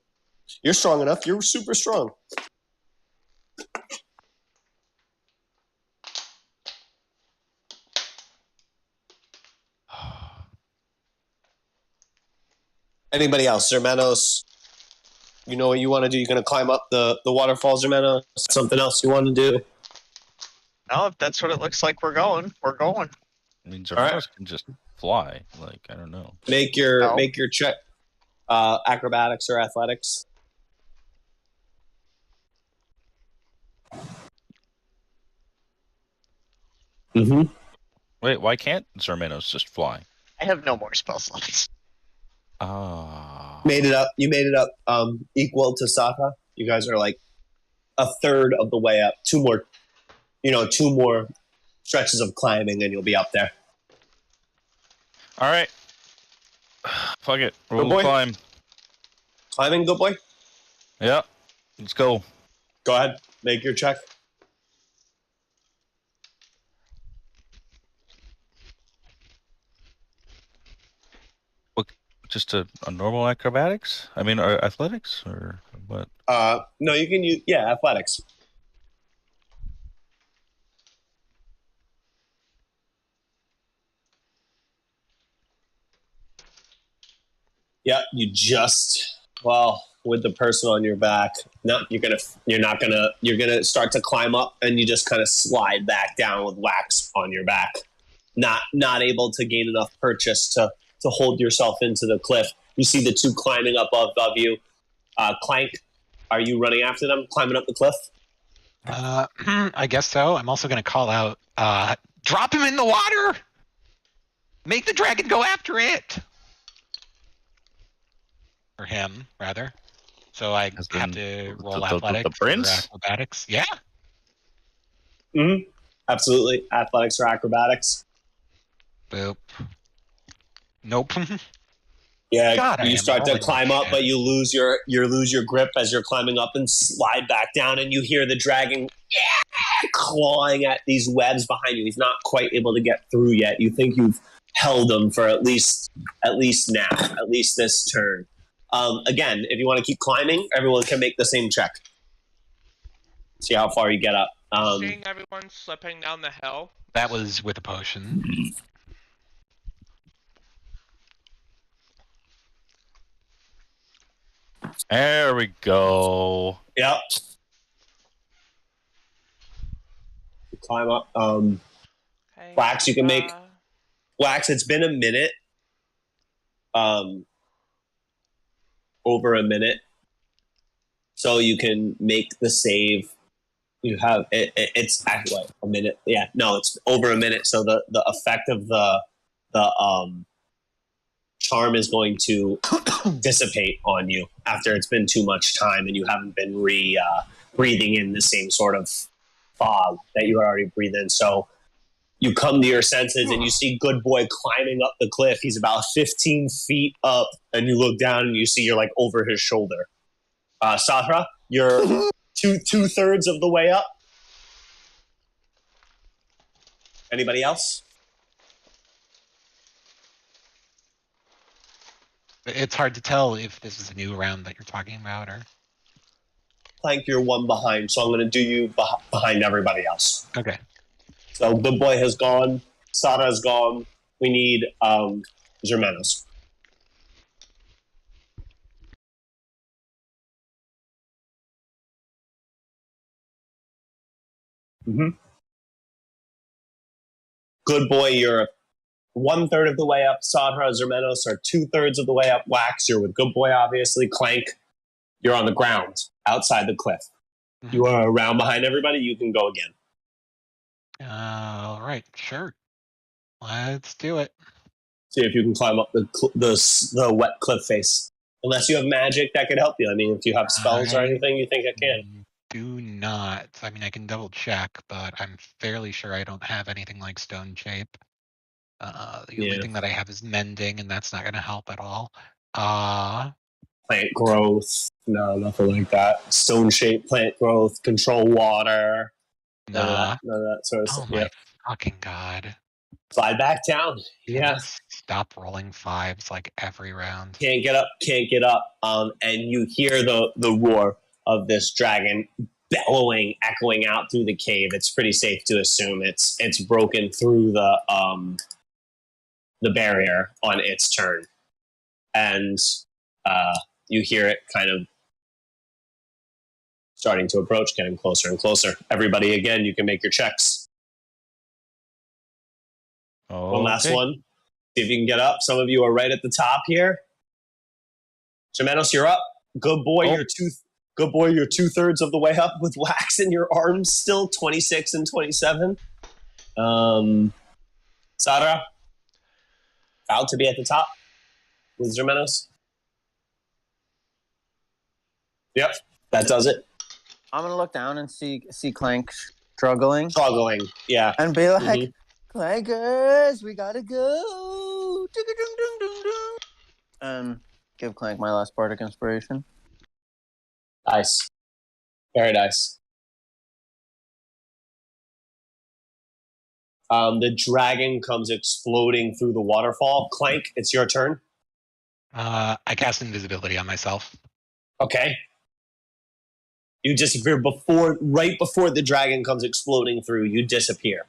You're strong enough. You're super strong. Anybody else? Zermanos, you know what you want to do? You're going to climb up the waterfall, Zermanos? Something else you want to do? No, if that's what it looks like we're going, we're going. I mean, Zermanos can just fly. Like, I don't know. Make your check. Acrobatics or athletics. Mm-hmm. Wait, why can't Zermanos just fly? I have no more spell slots. Made it up. You made it up equal to Saka. You guys are like a third of the way up. Two more stretches of climbing and you'll be up there. All right. Fuck it. Good We'll boy. climb. Climbing, good boy. Yeah. Let's go. Go ahead. Make your check. Just a normal acrobatics? I mean, or athletics? Or what? No, you can use, athletics. Yeah, you just with the person on your back. No, you're gonna start to climb up, and you just kind of slide back down with Wax on your back. Not able to gain enough purchase to hold yourself into the cliff. You see the two climbing up above you. Clank, are you running after them, climbing up the cliff? I guess so. I'm also going to call out, drop him in the water! Make the dragon go after it! Or him, rather. So I As have in to roll the athletics or prince? acrobatics. Yeah. Mm-hmm. Absolutely. Athletics or acrobatics. Boop. Nope. Yeah, God, I you am start to rolling climb up, shit. but you lose your grip as you're climbing up and slide back down, and you hear the dragon clawing at these webs behind you. He's not quite able to get through yet. You think you've held him for at least this turn. Again, if you want to keep climbing, everyone can make the same check. See how far you get up. Seeing everyone slipping down the hill. That was with a potion. There we go. Yep. Climb up. Okay, Wax, you can make. Wax, it's been a minute. Over a minute. So you can make the save. You have it's actually what, a minute. Yeah, no, it's over a minute. So the effect of the charm is going to dissipate on you after it's been too much time and you haven't been breathing in the same sort of fog that you already breathed in. So you come to your senses and you see Good Boy climbing up the cliff. He's about 15 feet up, and you look down and you see you're like over his shoulder. Sahra, you're two-thirds of the way up. Anybody else? It's hard to tell if this is a new round that you're talking about, or... Clank, you're one behind, so I'm going to do you behind everybody else. Okay. So Good Boy has gone. Sada has gone. We need Germanos. Mm-hmm. Good Boy, you're 1/3 of the way up. Sadra, Zermenos are 2/3 of the way up. Wax, you're with Good Boy, obviously. Clank, you're on the ground outside the cliff. Mm-hmm. You are around behind everybody. You can go again. All right, sure. Let's do it. See if you can climb up the wet cliff face. Unless you have magic that could help you. I mean, if you have spells or anything, you think it can. Do not. I mean, I can double check, but I'm fairly sure I don't have anything like stone shape. The only thing that I have is mending, and that's not going to help at all. Plant growth. No, nothing like that. Stone shape, plant growth, control water. Nah. None of that sort of Oh stuff. my Yeah. fucking god. Slide back down. Yeah. Stop rolling fives like every round. Can't get up. And you hear the roar of this dragon bellowing, echoing out through the cave. It's pretty safe to assume it's broken through the barrier on its turn. And you hear it kind of starting to approach, getting closer and closer. Everybody, again, you can make your checks. Okay. One last one. See if you can get up. Some of you are right at the top here. Germanos, you're up. Good Boy, you're 2/3 of the way up with Wax in your arms still, 26 and 27. Sadra, about to be at the top with Germanos. Yep, that does it. I'm gonna look down and see Clank struggling, yeah, and be like, "Clankers, we gotta go!" And give Clank my last bardic inspiration. Nice, very nice. The dragon comes exploding through the waterfall. Clank, it's your turn. I cast invisibility on myself. Okay. You disappear right before the dragon comes exploding through. You disappear.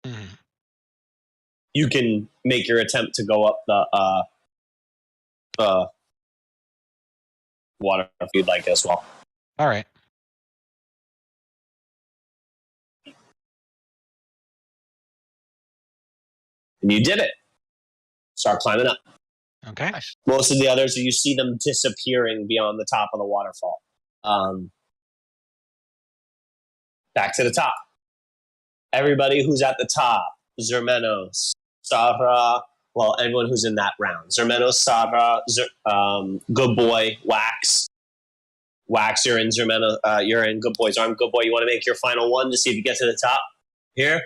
Mm-hmm. You can make your attempt to go up the water if you'd like as well. All right. And you did it. Start climbing up. Okay. Most of the others, you see them disappearing beyond the top of the waterfall. Back to the top. Everybody who's at the top, Zermenos, Sarah, well, everyone who's in that round. Zermenos, Sarah, Good Boy, Wax. Wax, you're in Zermenos, you're in Good Boy's arm. Good Boy, you want to make your final one to see if you get to the top? Here.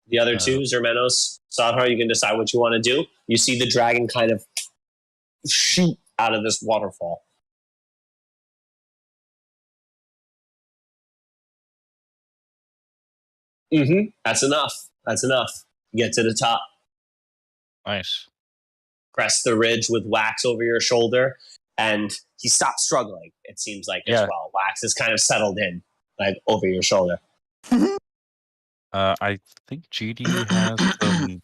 The other two, Zermenos, Sarah, you can decide what you want to do. You see the dragon kind of shoot out of this waterfall. That's enough. That's enough. Get to the top. Nice. Crest the ridge with Wax over your shoulder, and he stops struggling, it seems like, as well. Wax is kind of settled in, like, over your shoulder. I think GD has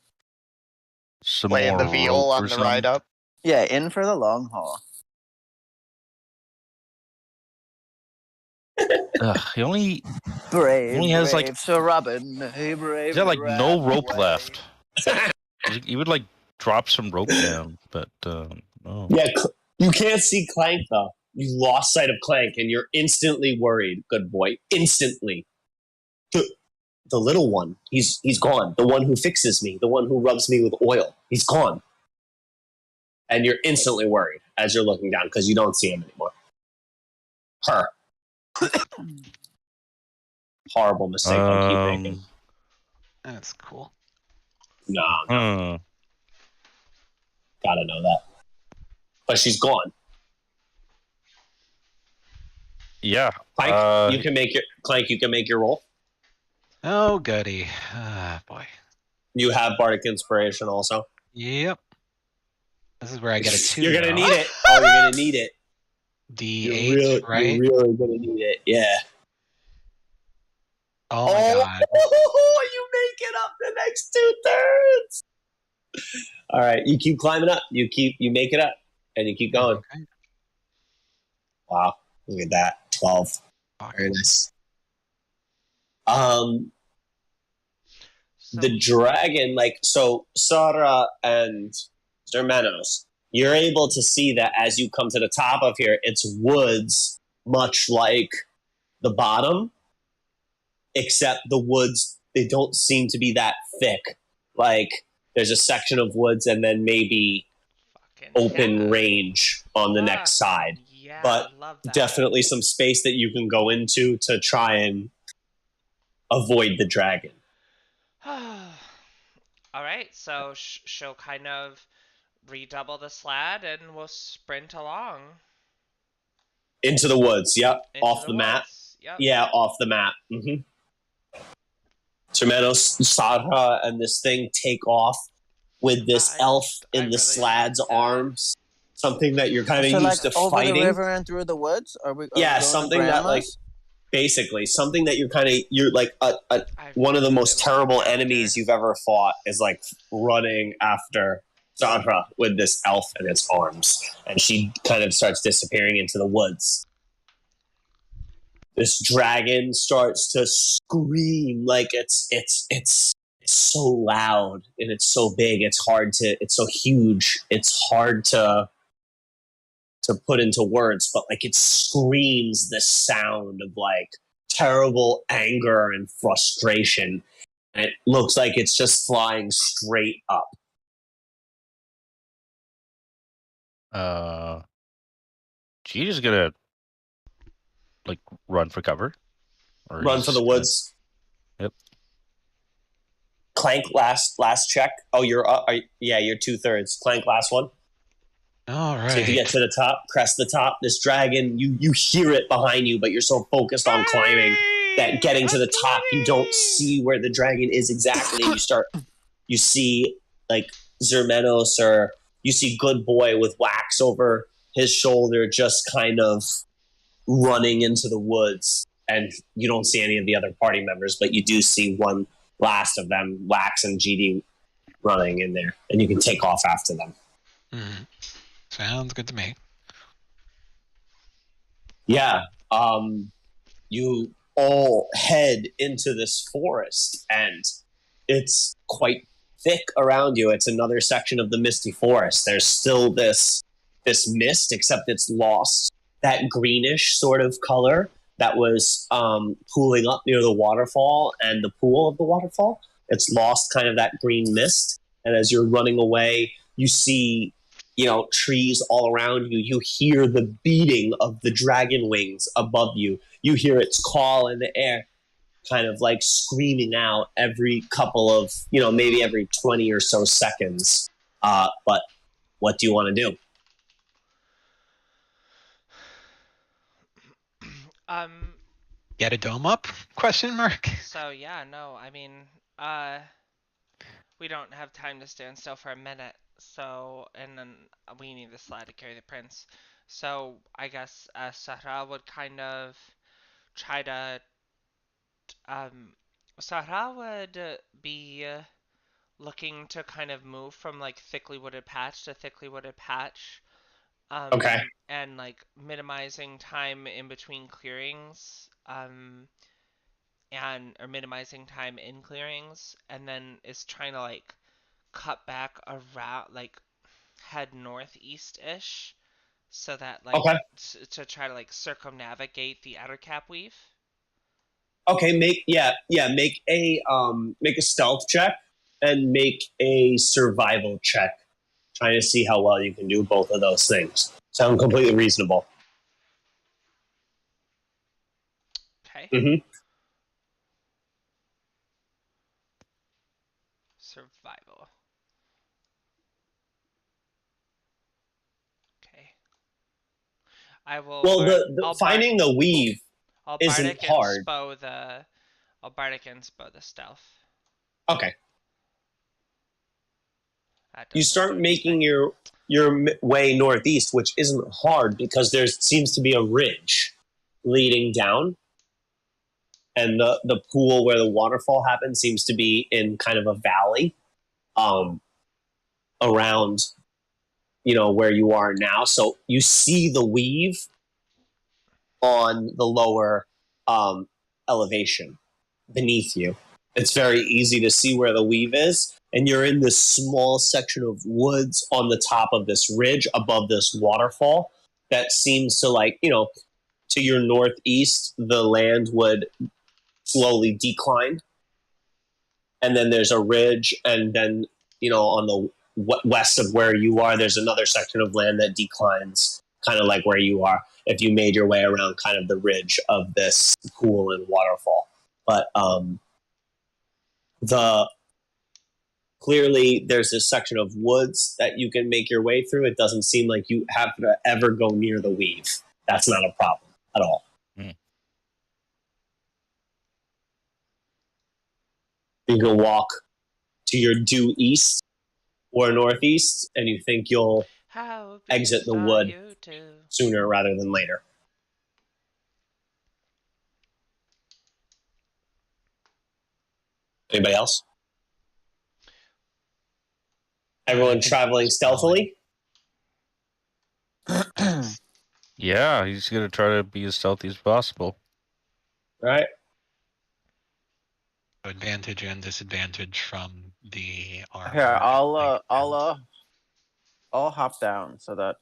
some Playing more the viol rope on or the something. ride up. Yeah, in for the long haul. He only Brave, Only has, like- brave Sir Robin. Hey, brave. he's got like no ran rope away. left. He would like drop some rope down, but oh. Yeah, you can't see Clank, though. You lost sight of Clank, and you're instantly worried, Good Boy. Instantly. The little one, he's gone. The one who fixes me, the one who rubs me with oil, he's gone. And you're instantly worried as you're looking down because you don't see him anymore. Her. Horrible mistake I keep making. That's cool. No, Hmm. gotta know that. But she's gone. Yeah. Clank, you can make your roll. Oh, goody. Ah, boy. You have Bardic Inspiration also. Yep. This is where I get a 2. You're gonna now. need it. Oh, you're gonna need it. D8, right? You're really gonna need it. Yeah. Oh my god. You make it up the next 2/3. All right, you keep climbing up. You make it up, and you keep going. Okay. Wow, look at that. 12. Very nice. So, The dragon, like, so Sara and Zermenos, you're able to see that as you come to the top of here, it's woods, much like the bottom, except the woods, they don't seem to be that thick. Like, there's a section of woods and then maybe fucking open yeah. range on the next side. Yeah, but I love that. Definitely some space that you can go into to try and avoid the dragon. All right, so she'll kind of redouble the sled and we'll sprint along. Into the woods, yep. Into Off the map. woods. Yep. Yeah, off the map. Termenos, Sarah, and this thing take off with this elf I in the really slad's like that. arms. Something that you're kind of So, used like, to over fighting. the river and through the woods? Are we Yeah, going to something that, like, grandma's? basically, something that you're like I one of the really most like terrible that enemies character. you've ever fought is like running after Sarah with this elf in its arms, and she kind of starts disappearing into the woods. This dragon starts to scream like it's so loud and it's so big. It's so huge. It's hard to put into words, but like it screams this sound of like terrible anger and frustration. And it looks like it's just flying straight up. She's just gonna like run for cover. Or Run he's for the gonna- woods. Yep. Clank, last check. Oh, you're up. Yeah, you're 2/3. Clank, last one. All right. So if you get to the top, crest the top, this dragon, you hear it behind you, but you're so focused on climbing that getting to the top, you don't see where the dragon is exactly. You see like Zermenos, or you see Good Boy with Wax over his shoulder, just kind of running into the woods. And you don't see any of the other party members, but you do see one last of them, Wax and GD, running in there, and you can take off after them. Mhm. Sounds good to me. Yeah. You all head into this forest, and it's quite thick around you. It's another section of the misty forest. There's still this mist, except it's lost that greenish sort of color that was pooling up near the waterfall and the pool of the waterfall. It's lost kind of that green mist, and as you're running away, you see, trees all around you. You hear the beating of the dragon wings above you. You hear its call in the air, kind of like screaming out every couple of, maybe every 20 or so seconds. But what do you want to do? Get a dome up? Question mark. So yeah, no, I mean, we don't have time to stand still for a minute. So, and then we need the slide to carry the prince. So I guess Sahra would kind of try to, Sahra would be looking to kind of move from like thickly wooded patch to thickly wooded patch. Okay. And like minimizing time in between clearings, or minimizing time in clearings, and then is trying to like cut back around, like head northeast-ish, so that like Okay. to try to like circumnavigate the outer cap weave. Okay, make a stealth check and make a survival check. Trying to see how well you can do both of those things. Sound completely reasonable. Okay. Mm-hmm. Survival. Okay. I will. Well, finding the weave I'll isn't bardic hard. I'll bardic and SPO the stealth. Okay. That You doesn't start do making anything. your way northeast, which isn't hard because there seems to be a ridge leading down, and the pool where the waterfall happens seems to be in kind of a valley, around, where you are now. So you see the weave on the lower elevation beneath you. It's very easy to see where the weave is. And you're in this small section of woods on the top of this ridge above this waterfall that seems to to your northeast, the land would slowly decline. And then there's a ridge. And then, on the west of where you are, there's another section of land that declines kind of like where you are if you made your way around kind of the ridge of this pool and waterfall. But clearly there's this section of woods that you can make your way through. It doesn't seem like you have to ever go near the weave. That's not a problem at all. Mm. You can walk to your due east or northeast, and you think you'll How exit the beast are wood you two? sooner rather than later. Anybody else? Everyone traveling stealthily? Yeah, he's gonna try to be as stealthy as possible. All right. Advantage and disadvantage from the armor. Here, I'll hop down so that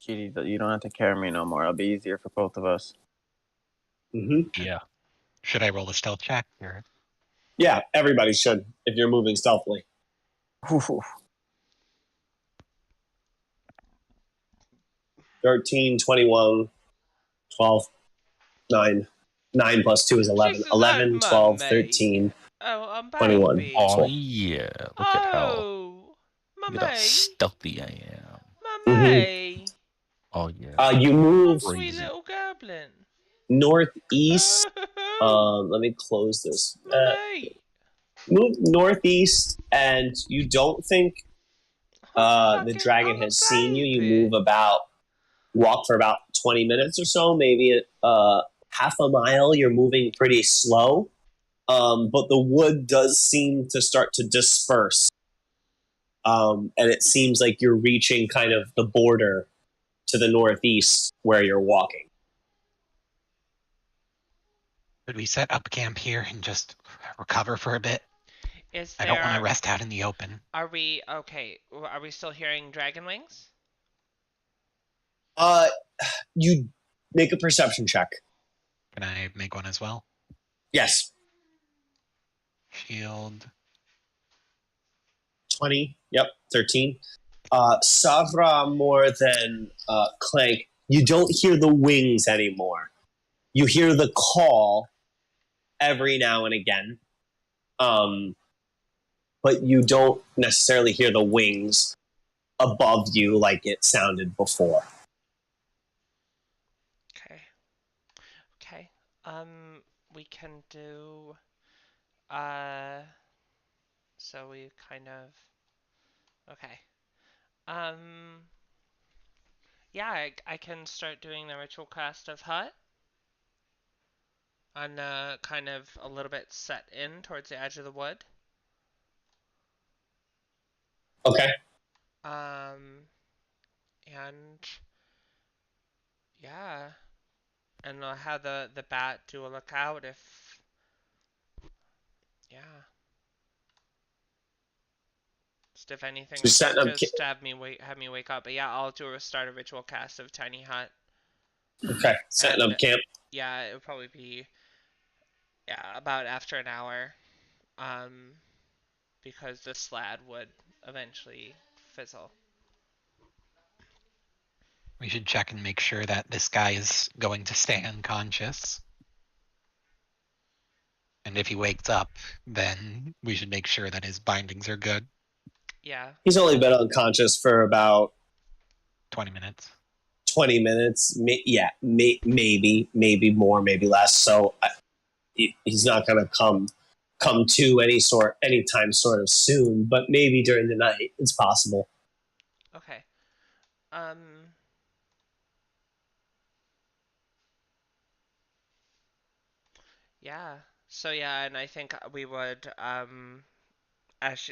Kitty, you don't have to carry me no more. It'll be easier for both of us. Mm-hmm. Yeah. Should I roll a stealth check? Or... Yeah, everybody should if you're moving stealthily. 13, 21, 12, 9. 9 plus 2 is 11. Jesus, 11, I'm 12, mate. 13. Oh, I'm back. 21. Baby. Oh Cool. yeah! Look at how Oh, my look at how mate. stealthy I am. My Mhm. mate. Oh yeah. You My move sweet Crazy. little goblin. northeast. Let me close this. My mate. Move northeast, and you don't think the dragon has seen you. You walk for about 20 minutes or so, maybe half a mile. You're moving pretty slow, but the wood does seem to start to disperse, and it seems like you're reaching kind of the border to the northeast where you're walking. Could we set up camp here and just recover for a bit? Is I don't want to there? rest out in the open. Are we okay? Are we still hearing dragon wings? You make a perception check. Can I make one as well? Yes. Shield. 20. Yep. 13. Savra more than Clank. You don't hear the wings anymore. You hear the call every now and again. But you don't necessarily hear the wings above you like it sounded before. Okay. We can do. So we kind of. Okay. Yeah, I can start doing the ritual cast of Hut. On kind of a little bit set in towards the edge of the wood. Okay. And yeah, and I'll have the bat do a lookout if just if anything, So setting up just have me wake up. But yeah, I'll start a ritual cast of Tiny Hut. Okay. Setting And up camp. yeah, it would probably be about after an hour, because the slad would eventually fizzle. We should check and make sure that this guy is going to stay unconscious. And if he wakes up, then we should make sure that his bindings are good. Yeah. He's only been unconscious for about 20 minutes. 20 minutes. Maybe more, maybe less. So he's not going to come to anytime sort of soon, but maybe during the night it's possible. Okay. Yeah. So yeah, and I think we would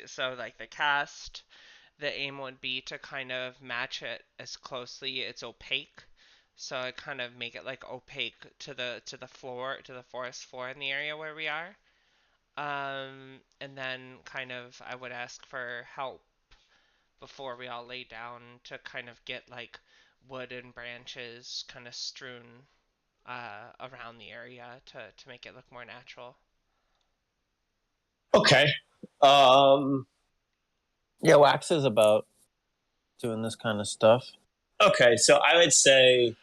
so like the cast, the aim would be to kind of match it as closely. It's opaque, so I kind of make it like opaque to the floor, to the forest floor in the area where we are. And then kind of I would ask for help before we all lay down to kind of get like wood and branches kind of strewn around the area to make it look more natural. Okay. Yeah, Wax is about doing this kind of stuff. Okay, so I would say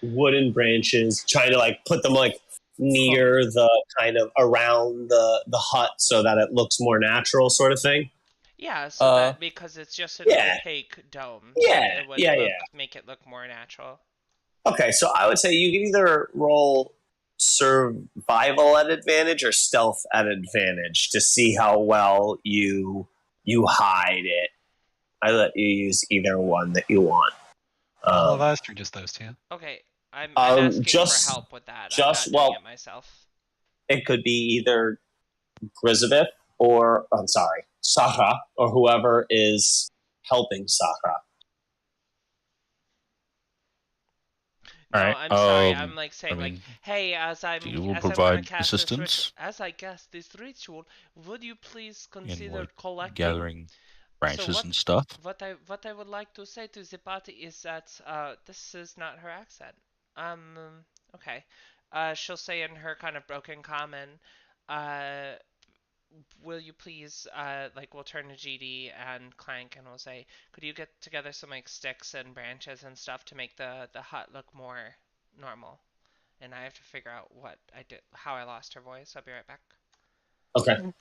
wooden branches, trying to like put them like near the kind of around the hut so that it looks more natural, sort of thing. Yeah, so that because it's just an opaque dome. Yeah, it would make it look more natural. Okay, so I would say you can either roll survival at advantage or stealth at advantage to see how well you hide it. I let you use either one that you want. All of us, or just those two? Okay, I'm asking just, for help with that. Just I'm not doing it myself. It could be either Grisabeth or Sakra, or whoever is helping Sakra. No, Alright, I'm sorry. I'm like saying, I mean, hey, as I provide cast assistance? as I cast this ritual, would you please consider like, collecting gathering branches and stuff. What I would like to say to the party is that this is not her accent. Okay. She'll say in her kind of broken common, will you please we'll turn to GD and Clank and we'll say, could you get together some like sticks and branches and stuff to make the hut look more normal? And I have to figure out how I lost her voice. I'll be right back. Okay.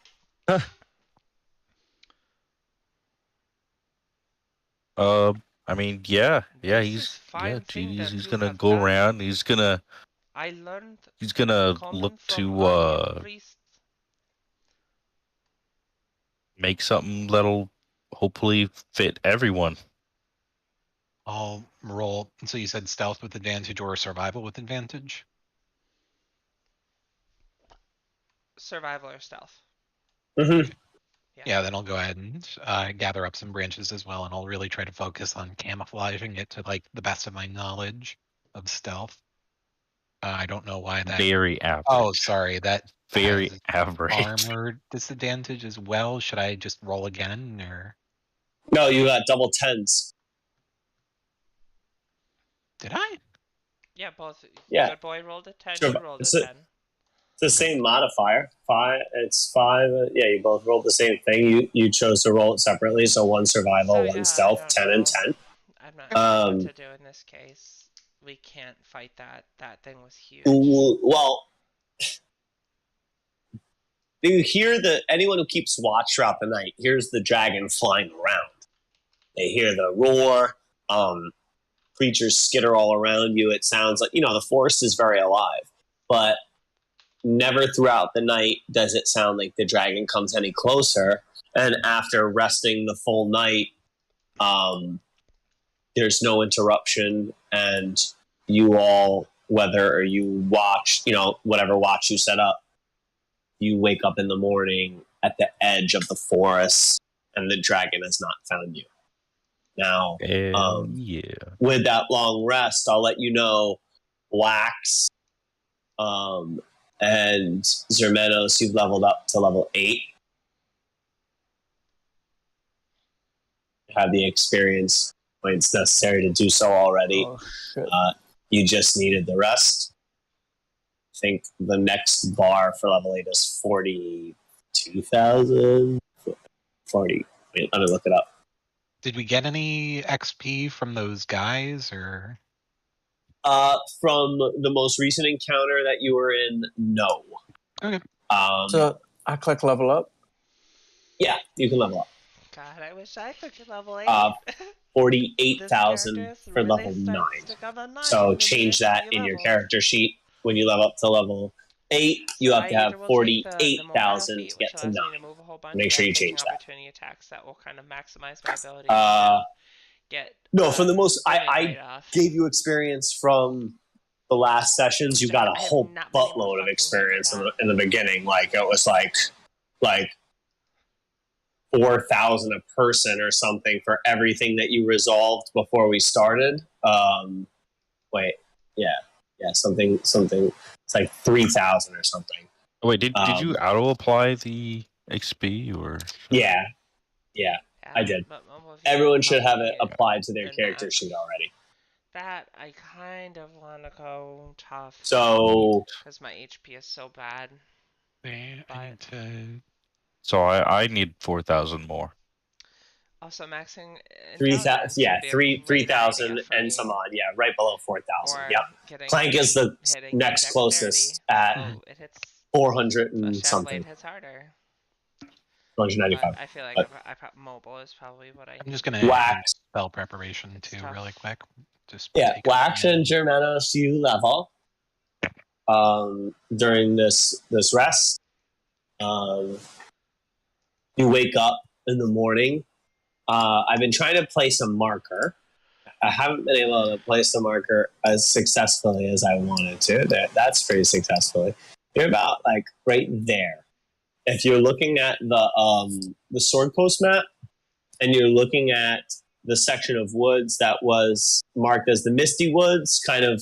I mean, he's gonna go around. He's gonna look to make something that'll hopefully fit everyone. I'll roll. So you said stealth with advantage or survival with advantage? Survival or stealth. Mm-hmm. Yeah, then I'll go ahead and gather up some branches as well, and I'll really try to focus on camouflaging it to like the best of my knowledge of stealth. I don't know why that. Very average. Oh, sorry, that Very has average. armor disadvantage as well. Should I just roll again, or No, you got double 10s. did I? Yeah, both. Yeah. Good boy rolled a 10. Sure, You rolled a it's 10. It's the same modifier. 5. It's 5. Yeah, you both rolled the same thing. You chose to roll it separately, so 1 survival, So, 1 yeah, I stealth, don't 10 and know. 10. I'm not sure Um, what to do in this case. We can't fight that. That thing was huge. Well, you hear anyone who keeps watch throughout the night hears the dragon flying around. They hear the roar. Creatures skitter all around you. It sounds like, the forest is very alive, but never throughout the night does it sound like the dragon comes any closer. And after resting the full night, there's no interruption, and you all, whether you watch, whatever watch you set up, you wake up in the morning at the edge of the forest, and the dragon has not found you. Now, Yeah. with that long rest, I'll let you know, Wax, and Zermenos, you've leveled up to level 8. Have the experience points necessary to do so already. Oh, shit. You just needed the rest. I think the next bar for level 8 is 42,000. 40. Wait, let me look it up. Did we get any XP from those guys, or? From the most recent encounter that you were in, no. Okay. So I click level up. Yeah, you can level up. God, I wish I could level 8. 48,000 for level 9. So change that in your character sheet. When you level up to level 8, you have to have 48,000 to get to 9. Make sure you change that. Opportunity attacks that will kind of maximize my ability Uh, to get. No, from the most, I write-off. gave you experience from the last sessions. You got a I have whole not been able to buttload of fucking experience remember in the beginning. Like it was like 4,000 a person or something for everything that you resolved before we started. Something. It's like 3,000 or something. Oh, wait, did you auto apply the XP or? Yeah, I did. Everyone should have it applied to their And character sheet already. That I kind of want to go tough. So Because my HP is so bad. I need to. So I need 4,000 more. Also, maxing. 3,000. Yeah, intelligence would be a great 3,000 idea for and me. some odd. Yeah, right below 4,000. Or Yep. getting- Clank is the hitting next dexterity. closest at Oh, it hits. 400 A and shaft something. blade hits harder. 495. But I feel like But- mobile is probably what I. I'm just gonna Wax. spell preparation too, tough. really quick. Just Yeah, take a Wax and minute. Germanos, you level during this rest. You wake up in the morning. I've been trying to place a marker. I haven't been able to place the marker as successfully as I wanted to. That's pretty successfully. You're about like right there. If you're looking at the Sword Coast map, and you're looking at the section of woods that was marked as the Misty Woods, kind of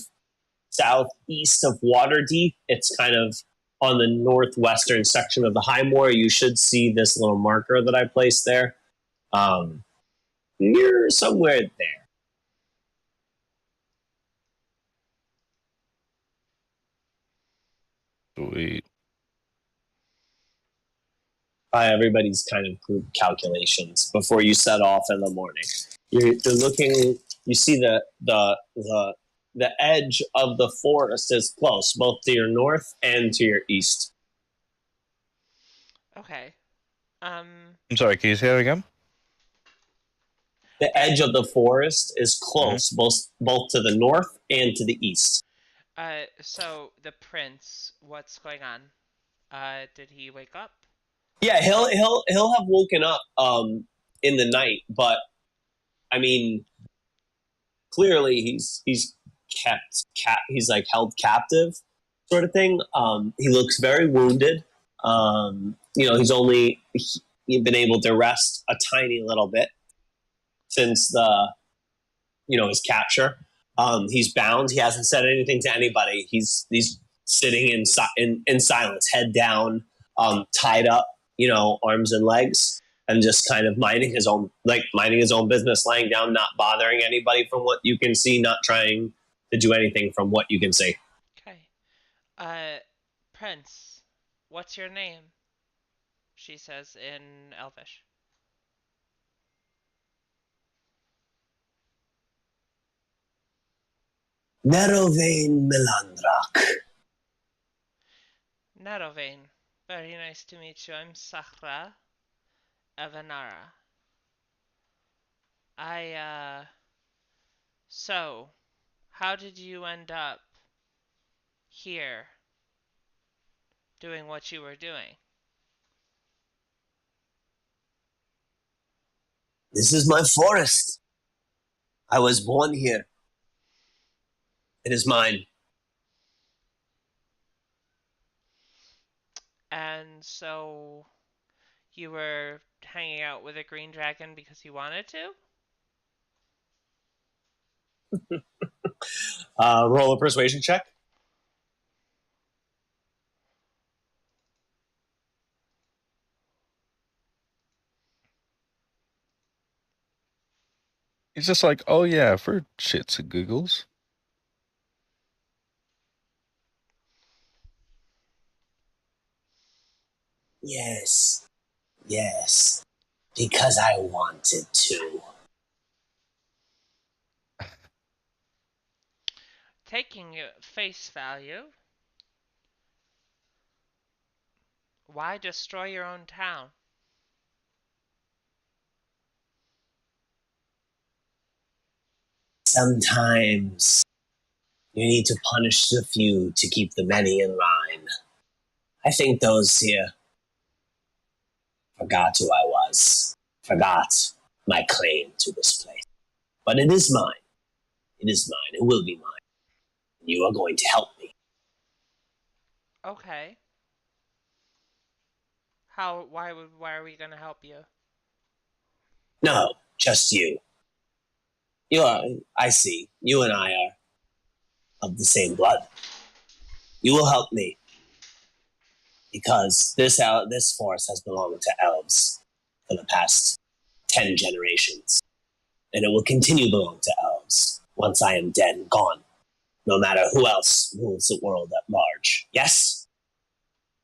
southeast of Waterdeep, it's kind of on the northwestern section of the High Moor. You should see this little marker that I placed there. You're somewhere there. Sweet. By everybody's kind of group calculations before you set off in the morning. You're looking. You see the edge of the forest is close, both to your north and to your east. Okay. I'm sorry, can you say that again? The edge of the forest is close, both to the north and to the east. So the prince, what's going on? Did he wake up? Yeah, he'll have woken up in the night, but I mean, clearly he's he's like held captive, sort of thing. He looks very wounded. He's only you've been able to rest a tiny little bit since his capture. He's bound. He hasn't said anything to anybody. He's sitting in silence, head down, tied up, arms and legs, and just kind of minding his own business, lying down, not bothering anybody from what you can see, not trying to do anything from what you can see. Okay. Prince, what's your name? She says in Elvish. Nerovain Melandrak. Nerovain. Very nice to meet you. I'm Sahra Avanara. So, how did you end up here doing what you were doing? This is my forest. I was born here. It is mine. And so, you were hanging out with a green dragon because you wanted to? Roll a persuasion check. He's just like, oh yeah, for shits and giggles. Yes. Because I wanted to. Taking you at face value, why destroy your own town? Sometimes you need to punish the few to keep the many in line. I think those here forgot who I was, forgot my claim to this place. But it is mine. It is mine. It will be mine. You are going to help me. Okay. Why are we gonna help you? No, just you. I see. You and I are of the same blood. You will help me. Because this forest has belonged to elves for the past 10 generations. And it will continue to belong to elves once I am dead and gone. No matter who else rules the world at large. Yes?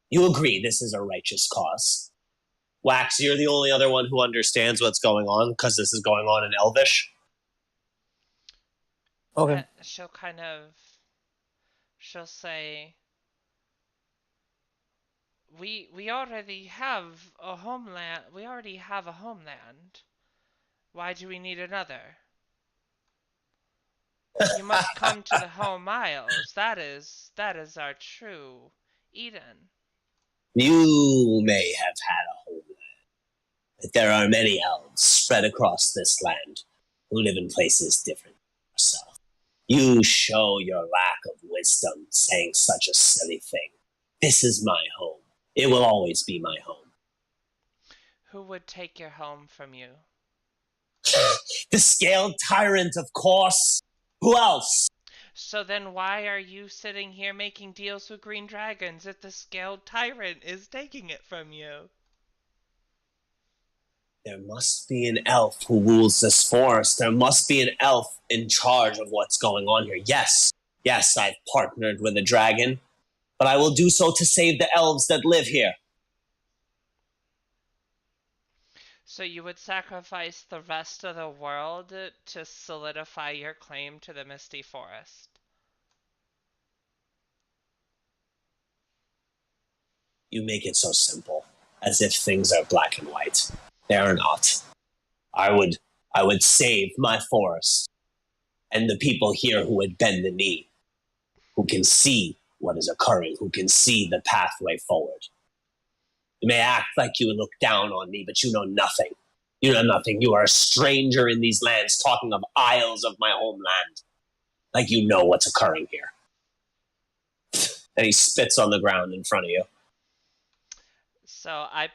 You agree this is a righteous cause. Wax, you're the only other one who understands what's going on because this is going on in Elvish. Okay. She'll say, we already have a homeland. We already have a homeland. Why do we need another? You must come to the home isles. That is our true Eden. You may have had a homeland, but there are many elves spread across this land who live in places different from yourself. You show your lack of wisdom saying such a silly thing. This is my home. It will always be my home. Who would take your home from you? The Scaled Tyrant, of course. Who else? So then why are you sitting here making deals with green dragons if the Scaled Tyrant is taking it from you? There must be an elf who rules this forest. There must be an elf in charge of what's going on here. Yes, I've partnered with a dragon, but I will do so to save the elves that live here. So you would sacrifice the rest of the world to solidify your claim to the Misty Forest? You make it so simple, as if things are black and white. They are not. I would save my forest and the people here who would bend the knee, who can see what is occurring, who can see the pathway forward. You may act like you look down on me, but you know nothing. You know nothing. You are a stranger in these lands, talking of isles of my homeland, like you know what's occurring here. And he spits on the ground in front of you. So I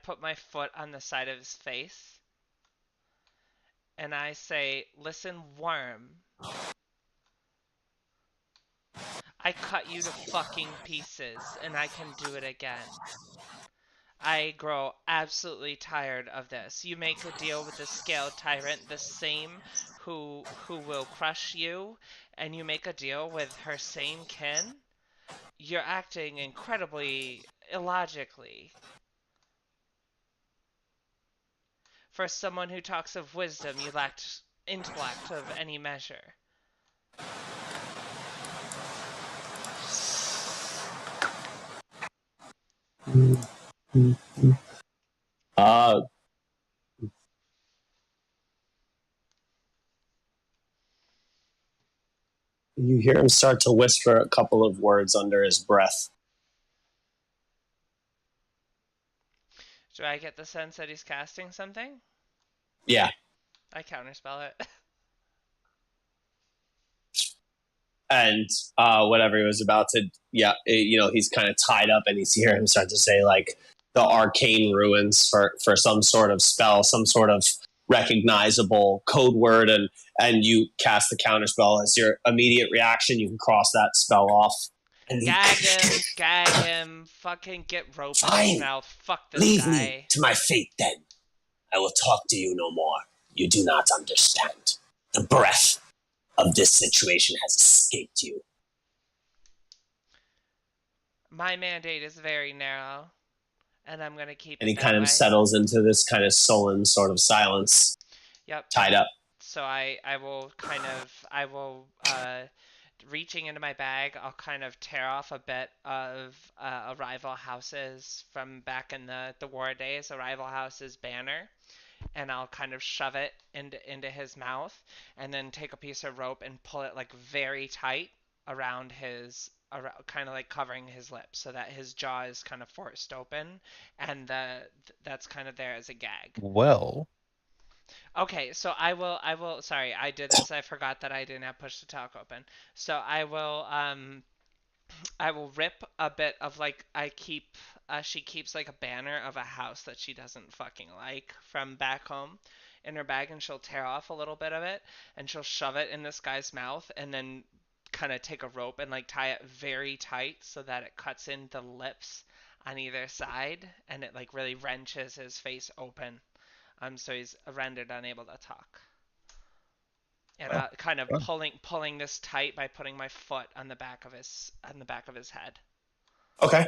put my foot on the side of his face, and I say, "Listen, worm. I cut you to fucking pieces, and I can do it again. I grow absolutely tired of this. You make a deal with the Scale Tyrant, the same who will crush you, and you make a deal with her same kin? You're acting incredibly illogically. For someone who talks of wisdom, you lacked intellect of any measure." Uh, you hear him start to whisper a couple of words under his breath. Do I get the sense that he's casting something? Yeah. I counterspell it. And whatever he was about to, he's kind of tied up, and he's hear him start to say like the arcane ruins for some sort of spell, some sort of recognizable code word, and you cast the counter spell as your immediate reaction. You can cross that spell off. And Gag him, fucking get rope in Fine. his mouth. Fuck this Leave guy. me to my fate then. I will talk to you no more. You do not understand. The breath of this situation has escaped you. My mandate is very narrow, and I'm gonna keep it And he that kind of way. settles into this kind of sullen sort of silence, Yep. tied up. So I will reaching into my bag, I'll kind of tear off a bit of Arrival House's from back in the war days, Arrival House's banner, and I'll kind of shove it into his mouth, and then take a piece of rope and pull it like very tight around kind of like covering his lips so that his jaw is kind of forced open, and that's kind of there as a gag. Well, Okay, so I will sorry, I did this. I forgot that I didn't have push to talk open. So I will rip a bit of like she keeps like a banner of a house that she doesn't fucking like from back home in her bag, and she'll tear off a little bit of it, and she'll shove it in this guy's mouth, and then kind of take a rope and like tie it very tight so that it cuts in the lips on either side, and it like really wrenches his face open. So he's rendered unable to talk. And kind of pulling this tight by putting my foot on the back of his head. Okay.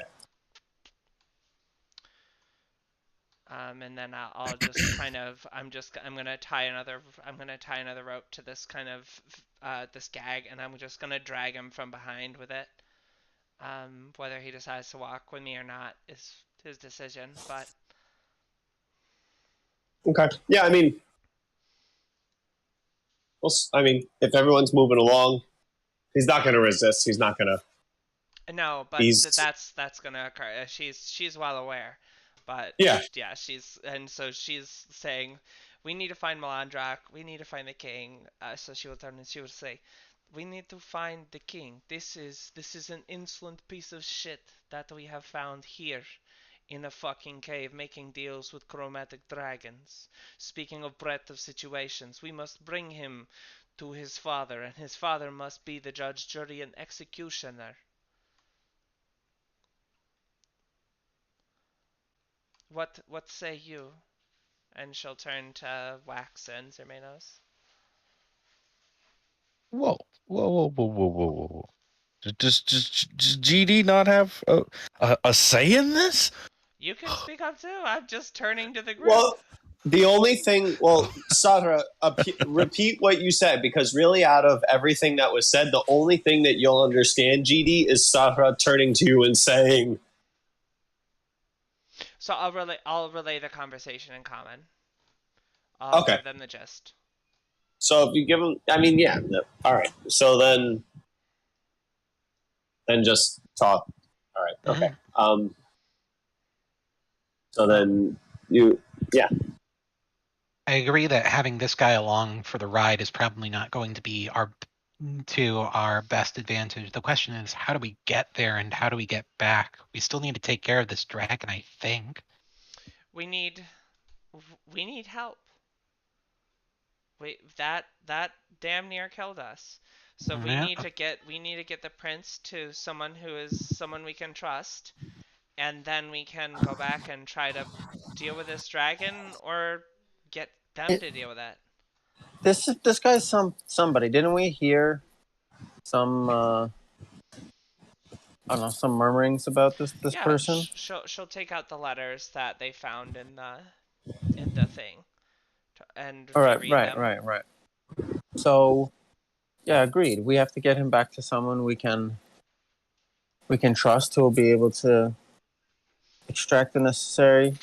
And then I'll just kind of I'm gonna tie another rope to this kind of this gag, and I'm just gonna drag him from behind with it. Whether he decides to walk with me or not is his decision, but. Okay. Yeah, I mean, if everyone's moving along, he's not going to resist. He's not going to. No, but that's going to occur. She's well aware, but yeah, she's saying, we need to find Melandrak. We need to find the king. So she will turn and she will say, we need to find the king. This is an insolent piece of shit that we have found here. In a fucking cave making deals with chromatic dragons. Speaking of breadth of situations, we must bring him to his father, and his father must be the judge, jury, and executioner. What say you? And she'll turn to Wax and Zermanos. Whoa. Does GD not have a say in this? You can speak up too. I'm just turning to the group. Well, the only thing, Sadra, repeat what you said, because really out of everything that was said, the only thing that you'll understand, GD, is Sadra turning to you and saying. So I'll relay the conversation in common. I'll give them the gist. So if you give them, all right. So then just talk. All right. Okay. So then I agree that having this guy along for the ride is probably not going to be our to our best advantage. The question is, how do we get there and how do we get back? We still need to take care of this dragon, I think. We need help. That damn near killed us. So we Yeah. need to get the prince to someone we can trust, and then we can go back and try to deal with this dragon or get them to deal with that. This guy's somebody. Didn't we hear some I don't know, some murmurings about this Yeah, person? She'll take out the letters that they found in the thing, and All right, reread them. right. So, yeah, agreed. We have to get him back to someone we can trust, who will be able to extract the necessary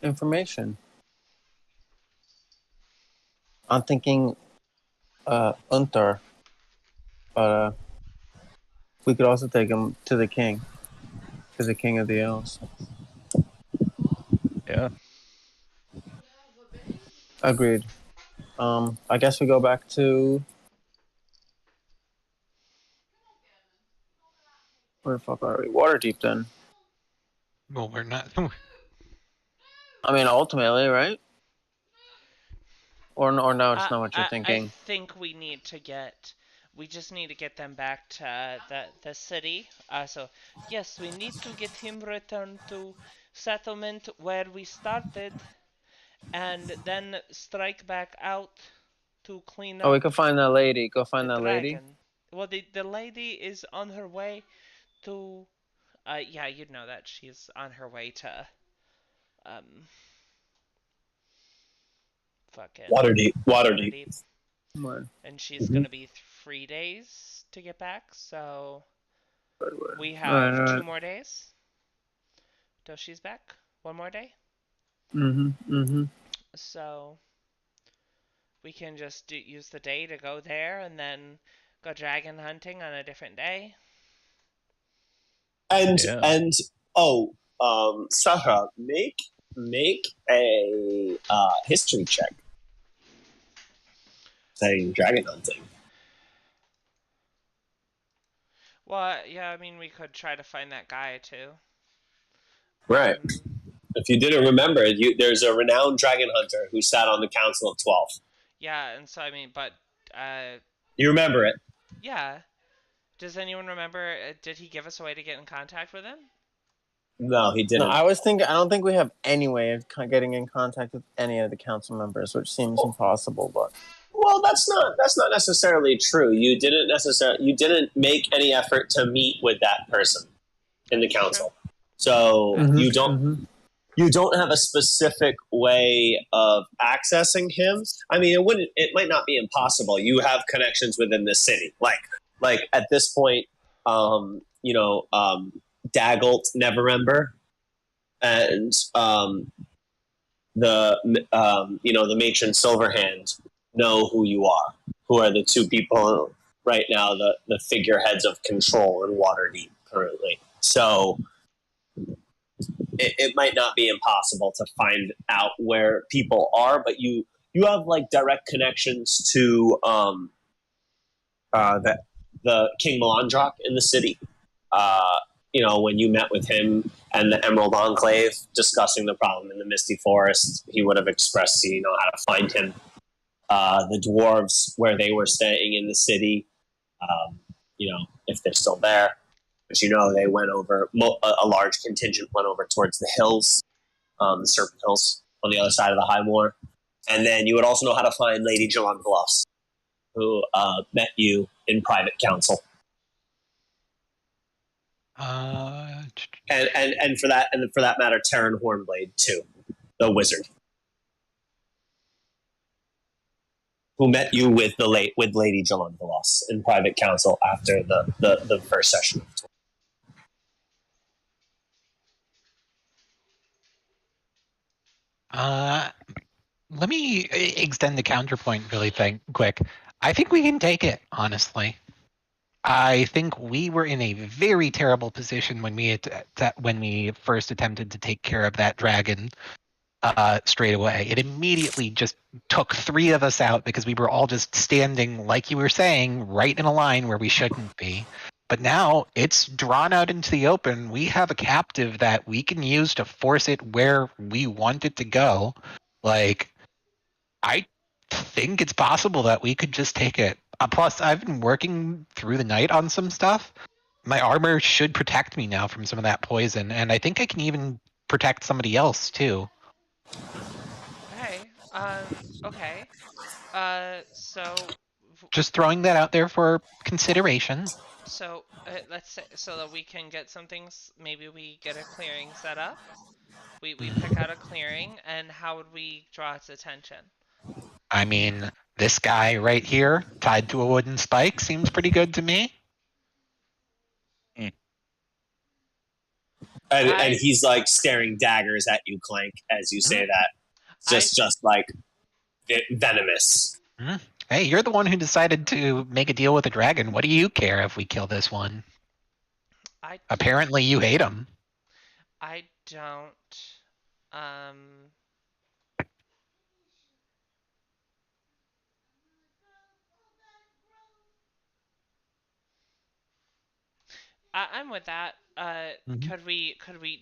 information. I'm thinking Untar, but we could also take him to the king of the elves. Yeah. Agreed. I guess we go back to where the fuck are we? Waterdeep, then. Well, we're not. I mean, ultimately, right? Or no, it's not what you're thinking. I think we just need to get them back to the city. So yes, we need to get him returned to settlement where we started, and then strike back out to clean up. Oh, we can find that lady. Go find the that lady. dragon. Well, the lady is on her way to. Yeah, you'd know that she's on her way to. Fucking Waterdeep. Right. And she's gonna be 3 days to get back, so we have Right. 2 more days till she's back. 1 more day. Mm-hmm. So we can just use the day to go there and then go dragon hunting on a different day. And Yeah. Sarah, make a history check. Saying dragon hunting. Well, yeah, I mean, we could try to find that guy too. Right. If you didn't remember, there's a renowned dragon hunter who sat on the Council of 12. Yeah, and so I mean, but You remember it? yeah. Does anyone remember? Did he give us a way to get in contact with him? No, he didn't. No, I was thinking. I don't think we have any way of getting in contact with any of the council members, which seems impossible. But Well, that's not necessarily true. You didn't make any effort to meet with that person in the council. So you don't have a specific way of accessing him. I mean, it might not be impossible. You have connections within the city. Like at this point, Daggelt Neverember and the matron Silverhand know who you are, who are the two people right now, the figureheads of control in Waterdeep currently. So it might not be impossible to find out where people are, but you have like direct connections to the King Melandrock in the city. When you met with him and the Emerald Enclave discussing the problem in the Misty Forest, he would have expressed how to find him. The dwarves where they were staying in the city, if they're still there. But they went over, a large contingent went over towards the hills, the Serpent Hills on the other side of the High Moor. And then you would also know how to find Lady Jelongeloffs, who met you in private council. And for that matter, Terran Hornblade too, the wizard, who met you with Lady Jelongeloffs in private council after the first session of tour. Let me extend the counterpoint really quick. I think we can take it, honestly. I think we were in a very terrible position when we first attempted to take care of that dragon. straight away. It immediately just took 3 of us out because we were all just standing, like you were saying, right in a line where we shouldn't be. But now it's drawn out into the open. We have a captive that we can use to force it where we want it to go. Like, I think it's possible that we could just take it. Plus, I've been working through the night on some stuff. My armor should protect me now from some of that poison, and I think I can even protect somebody else too. Okay. Okay. So. Just throwing that out there for consideration. So let's say so that we can get some things. Maybe we get a clearing set up. We pick out a clearing, and how would we draw its attention? I mean, this guy right here, tied to a wooden spike, seems pretty good to me. And he's like staring daggers at you, Clank, as you say that. Just like venomous. Hey, you're the one who decided to make a deal with a dragon. What do you care if we kill this one? Apparently you hate him. I don't. I'm with that. Could we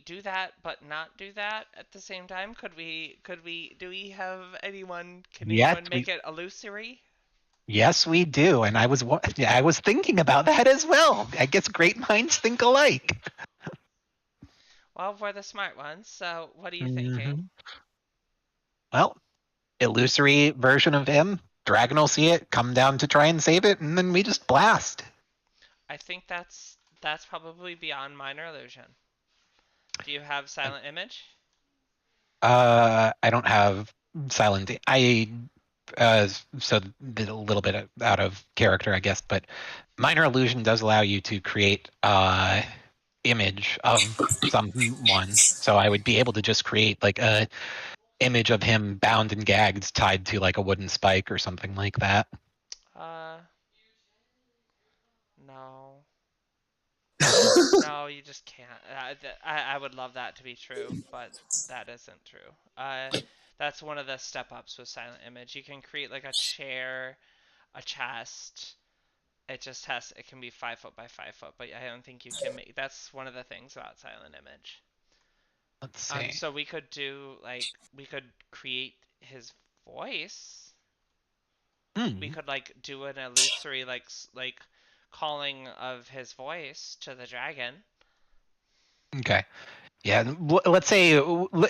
do that but not do that at the same time? Do we have anyone? Can anyone make it illusory? Yes, we do, and I was thinking about that as well. I guess great minds think alike. Well, we're the smart ones, so what are you thinking? Well, illusory version of him. Dragon will see it, come down to try and save it, and then we just blast. I think that's probably beyond minor illusion. Do you have silent image? I don't have silent. So a little bit out of character, I guess, but minor illusion does allow you to create image of someone. So I would be able to just create like a image of him bound and gagged, tied to like a wooden spike or something like that. No. No, you just can't. I would love that to be true, but that isn't true. That's one of the step-ups with silent image. You can create like a chair, a chest. It can be 5 foot by 5 foot, but I don't think you can make. That's one of the things about silent image. Let's see. So we could create his voice. We could like do an illusory like calling of his voice to the dragon. Okay. Yeah, let's say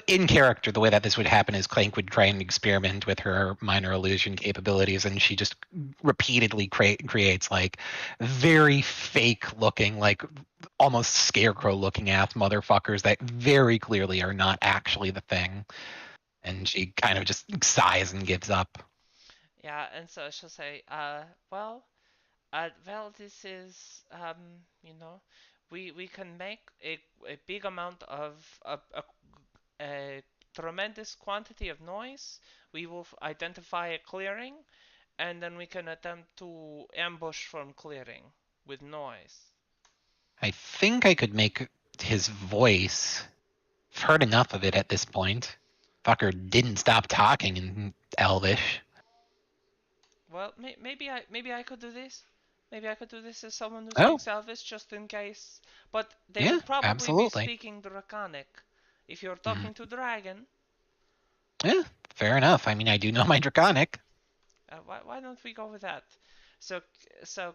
in character, the way that this would happen is Clank would try and experiment with her minor illusion capabilities, and she just repeatedly creates like very fake looking, like almost scarecrow looking ass motherfuckers that very clearly are not actually the thing. And she kind of just sighs and gives up. Yeah, and so she'll say, well, this is, we can make a big amount of a tremendous quantity of noise. We will identify a clearing, and then we can attempt to ambush from clearing with noise. I think I could make his voice. I've heard enough of it at this point. Fucker didn't stop talking in Elvish. Well, maybe I could do this. Maybe I could do this as someone who speaks Elvish, just in case. But they would probably be speaking Draconic. If you're talking to Dragon. Yeah, fair enough. I mean, I do know my Draconic. Why don't we go with that? So Sarah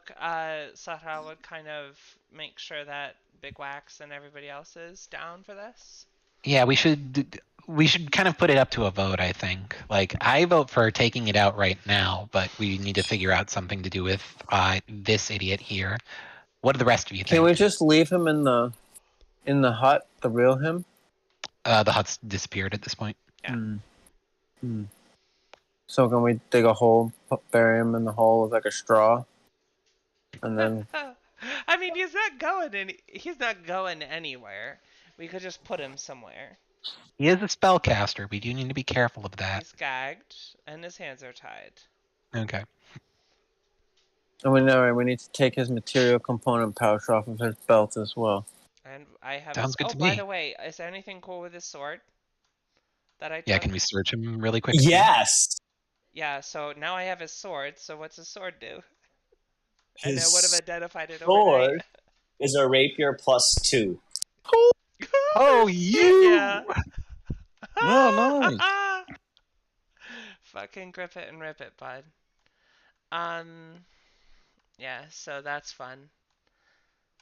would kind of make sure that Big Wax and everybody else is down for this. Yeah, we should kind of put it up to a vote, I think. Like, I vote for taking it out right now, but we need to figure out something to do with this idiot here. What do the rest of you think? Can we just leave him in the hut, the real him? The hut's disappeared at this point. Yeah. So can we dig a hole, bury him in the hole with like a straw, and then? I mean, he's not going anywhere. We could just put him somewhere. He is a spellcaster. We do need to be careful of that. He's gagged, and his hands are tied. Okay. And we need to take his material component pouch off of his belt as well. And I have. Sounds good to by me. the way, is there anything cool with his sword? that I took? Yeah, can we search him really quick? Yes. Yeah, so now I have his sword, so what's his sword do? And I His would have identified it sword overnight. is a rapier +2. Oh, you! Yeah. Oh, nice. Fucking grip it and rip it, bud. Yeah, so that's fun.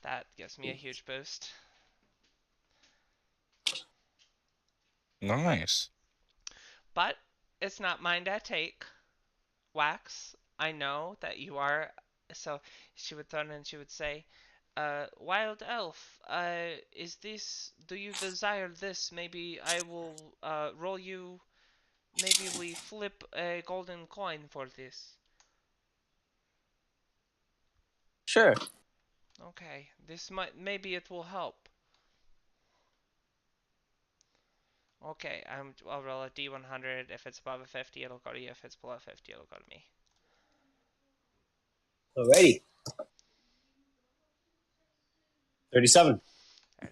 That gives me a huge boost. Nice. But it's not mine to take. Wax, I know that you are. So she would turn and she would say, Wild Elf, do you desire this? Maybe I will roll you, maybe we flip a golden coin for this. Sure. Okay, maybe it will help. Okay, I'll roll a D100. If it's above a 50, it'll go to you. If it's below 50, it'll go to me. Alrighty. 37.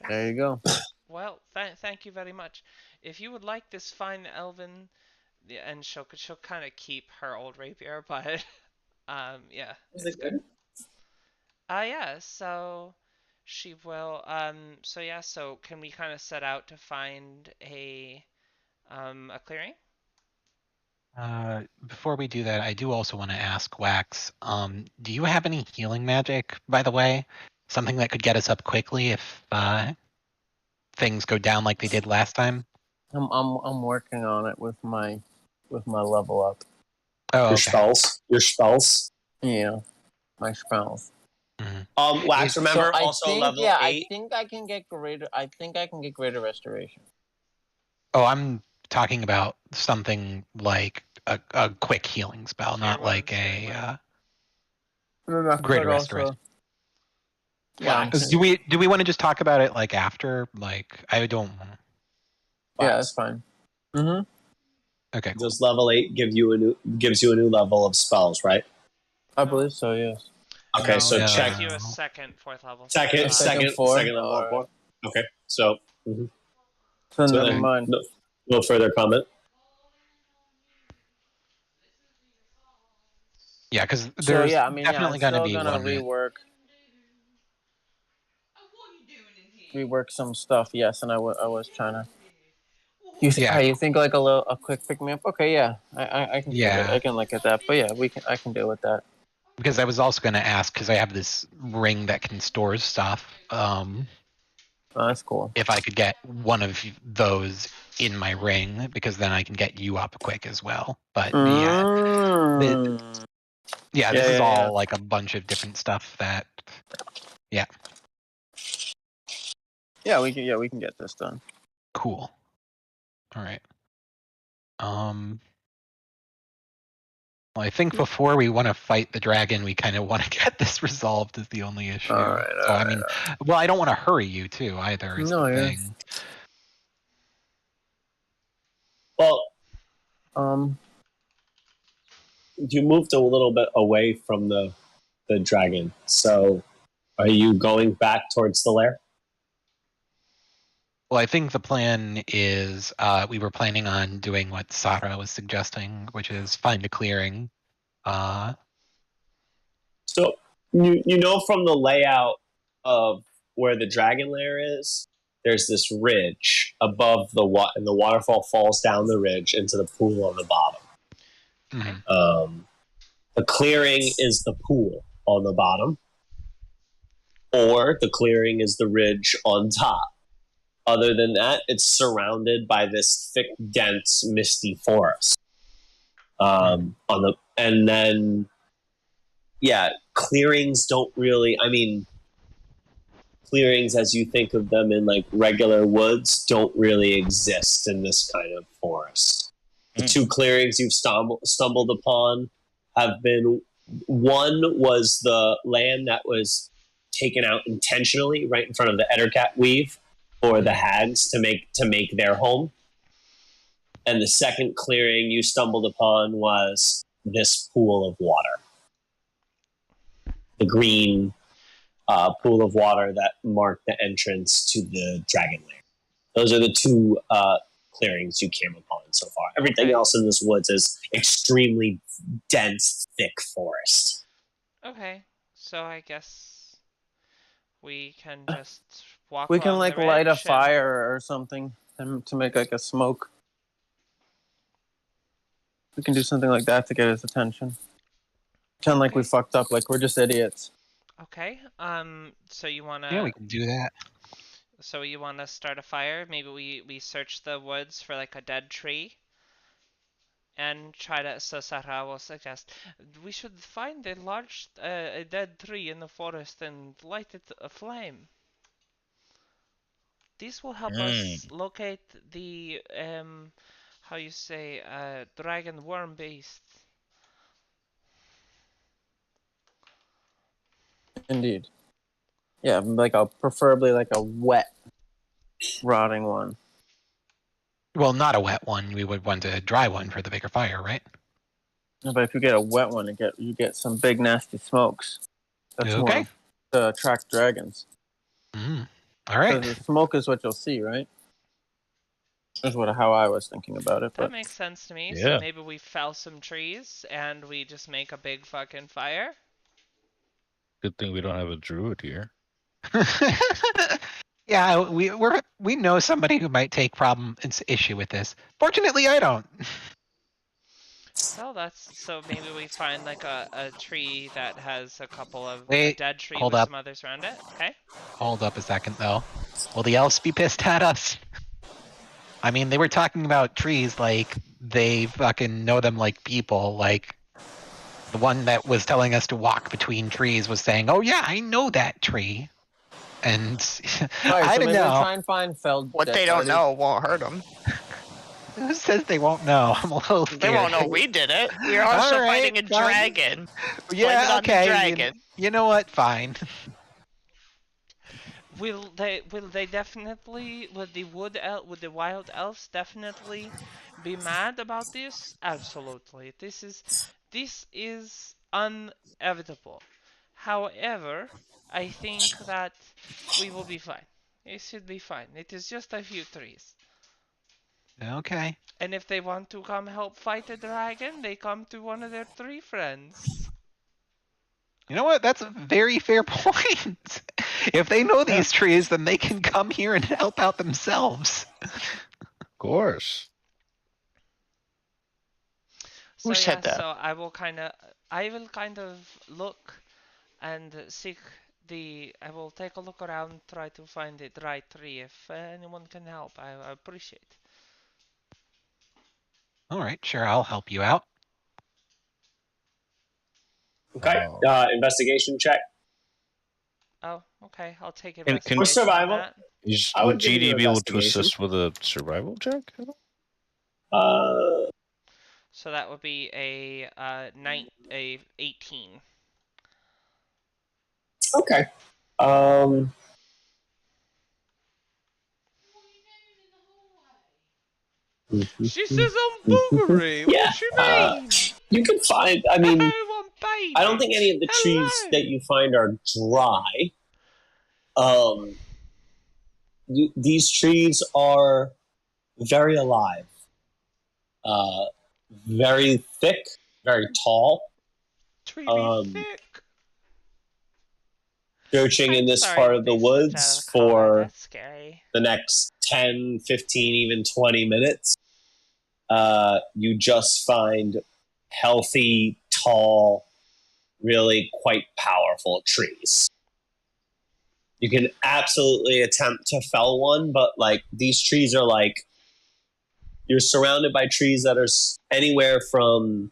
There you go. Well, thank you very much. If you would like this fine elven, and she'll kind of keep her old rapier, but yeah. Is it good? Yeah. So she will. So yeah. So can we kind of set out to find a clearing? Before we do that, I do also want to ask Wax, do you have any healing magic, by the way? Something that could get us up quickly if things go down like they did last time? I'm working on it with my level up. Oh, Your okay. spells. Your spells. Yeah, my spells. Wax, remember, So I also think, level yeah, 8. I think I can get greater restoration. Oh, I'm talking about something like a quick healing spell, not Cure like wounds, cure a Remember, greater but restoration. Yeah, Wax. Do we want to just talk about it like after? Like I don't. yeah, that's fine. Mm-hmm. Okay. Cool. Does level 8 gives you a new level of spells, right? I believe so. Yes. Okay, No, so it check gives you a second, fourth level. second four? level. Alright. Okay, so So so never then mind. no further comment. Yeah, because So there's yeah, I mean, definitely yeah, going to I'm be still gonna one. rework some stuff. Yes, and I was trying to. Yeah. You think like a quick pick me up? Okay, yeah, I can. Yeah. I can look at that, but yeah, I can deal with that. Because I was also going to ask, because I have this ring that can store stuff. Oh, that's cool. If I could get one of those in my ring, because then I can get you up quick as well. But Mm. this is all like a bunch of different stuff that. Yeah. Yeah, we can get this done. Cool. All right. Well, I think before we want to fight the dragon, we kind of want to get this resolved is the only issue. All right. So I mean, well, I don't want to hurry you too either. Is No, the yeah. thing. Well, you moved a little bit away from the dragon. So, are you going back towards the lair? Well, I think the plan is we were planning on doing what Sara was suggesting, which is find a clearing. So you know from the layout of where the dragon lair is, there's this ridge above and the waterfall falls down the ridge into the pool on the bottom. Mm-hmm. The clearing is the pool on the bottom, or the clearing is the ridge on top. Other than that, it's surrounded by this thick, dense, misty forest. Clearings don't really. I mean, clearings as you think of them in like regular woods don't really exist in this kind of forest. The two clearings you've stumbled upon have been. One was the land that was taken out intentionally right in front of the Ettercat Weave for the hags to make their home. And the second clearing you stumbled upon was this pool of water. The green pool of water that marked the entrance to the dragon lair. Those are the two clearings you came upon so far. Everything Okay. else in this woods is extremely dense, thick forest. Okay, so I guess we can just walk. We can along like the light a ridge and- fire or something and to make like a smoke. We can do something like that to get his attention. Pretend like we Okay. fucked up, like we're just idiots. Okay. So you wanna? Yeah, we can do that. So you wanna start a fire? Maybe we search the woods for like a dead tree. And try to. So Sarah will suggest we should find a large, a dead tree in the forest and light it aflame. This will help us locate the how you say, dragon worm beast. Indeed. Yeah, like preferably like a wet, rotting one. Well, not a wet one. We would want a dry one for the bigger fire, right? But if you get a wet one, you get some big nasty smokes. That's more Okay. to attract dragons. All So right. the smoke is what you'll see, right? That's how I was thinking about it. That But makes sense to me. So Yeah. maybe we fell some trees and we just make a big fucking fire. Good thing we don't have a druid here. Yeah, we know somebody who might take issue with this. Fortunately, I don't. So maybe we find like a tree that has a couple of a Wait, dead tree hold with up. some others around it. Okay. Hold up a second, though. Will the elves be pissed at us? I mean, they were talking about trees like they fucking know them like people. Like, the one that was telling us to walk between trees was saying, "Oh yeah, I know that tree." And Alright, I so don't maybe know. try and find felled. What dead they don't bodies. know won't hurt them. Who says they won't know? I'm a little scared. They won't know we did it. We are also Alright, fighting a fine. dragon. Blame it Yeah, on the okay. dragon. You know what? Fine. Will they definitely will the wild elves definitely be mad about this? Absolutely. This is inevitable. However, I think that we will be fine. It should be fine. It is just a few trees. Okay. And if they want to come help fight the dragon, they come to one of their tree friends. You know what? That's a very fair point. If they know these trees, then they can come here and help out themselves. Of course. So Who said yeah, that? so I will kind of look and seek I will take a look around, try to find the dry tree. If anyone can help, I appreciate. All right, sure, I'll help you out. Okay. Investigation check. Oh, okay. I'll take it. Can- For survival. I Would would give you GD be able to investigation. assist with a survival check? So that would be a 18. Okay. She says I'm boogery. Yeah, What you mean? You can find. I mean, Oh, I'm baby. I don't think any of the trees Hello. that you find are dry. These trees are very alive, very thick, very tall. Tree thick. thick. Searching in I'm this sorry part that of the they slipped out woods of the collar. for That's scary. the next 10, 15, even 20 minutes, you just find healthy, tall, really quite powerful trees. You can absolutely attempt to fell one, but like these trees are like, you're surrounded by trees that are anywhere from,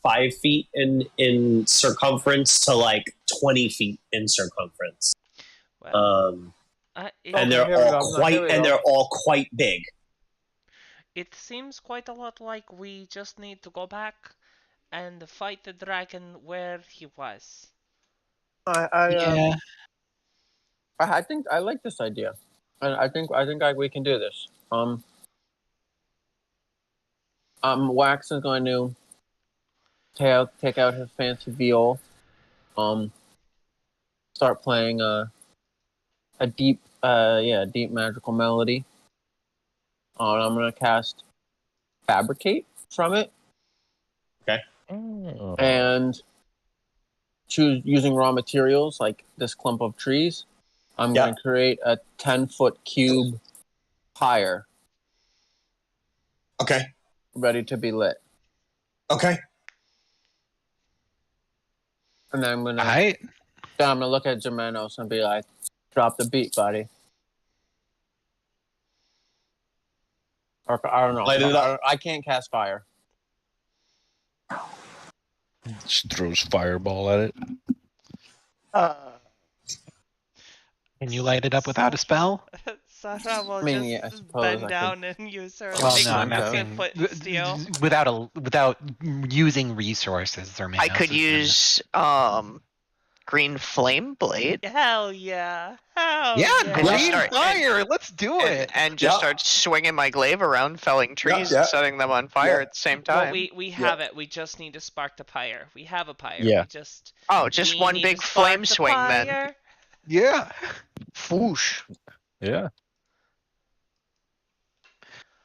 5 feet in circumference to like 20 feet in circumference. Well, And they're here we all go. Here we go. they're all quite big. it seems quite a lot like we just need to go back and fight the dragon where he was. Yeah. I think I like this idea, and I think we can do this. Wax is going to take out his fancy viol, start playing a deep magical melody. And I'm gonna cast Fabricate from it, Oh. and choose using raw materials like this clump of trees. I'm Yeah. gonna create a 10-foot cube pyre Okay. ready to be lit, Okay. and then All right. then I'm gonna look at Germanos and be like, "Drop the beat, buddy." Or I don't know. Light it up. I can't cast fire. Just throws fireball at it. Can you light it up without a spell? Sarah will I mean, yeah, I just suppose I bend could- down and use her Well, like no, I'm 10-foot asking steel. without using resources. Or I could use green flame blade Hell yeah! Hell Yeah, And just green start- fire. Let's do it. and just Yeah. start swinging my glaive around, felling trees yeah. and setting them on fire Yeah. at the same Well, time. we have it. We just need to spark the pyre. We have a pyre. Yeah. We just Just we one need big to spark flame the swing then. pyre. Yeah. Foosh. Yeah.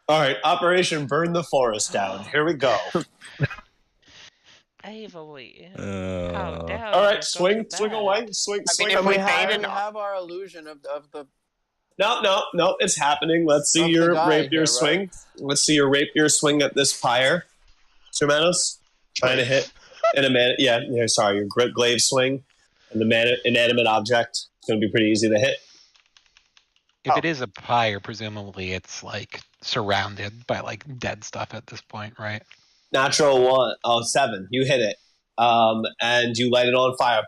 All right. Operation Burn the Forest Down. Here we go. Avely. Uh, How dare All you right. go Swing. to Swing bed. away. Swing. I Swing. mean, if away. we made an have our illusion of the No. It's happening. Let's see Of the your guy rapier here, right? swing. Let's see your rapier swing at this pyre. Germanos, trying to hit inanimate. Yeah. Sorry, your glaive swing and the inanimate object. It's going to be pretty easy to hit. If it is a pyre, presumably it's like surrounded by like dead stuff at this point, right? Natural 1. Oh, 7. You hit it. And you light it on fire.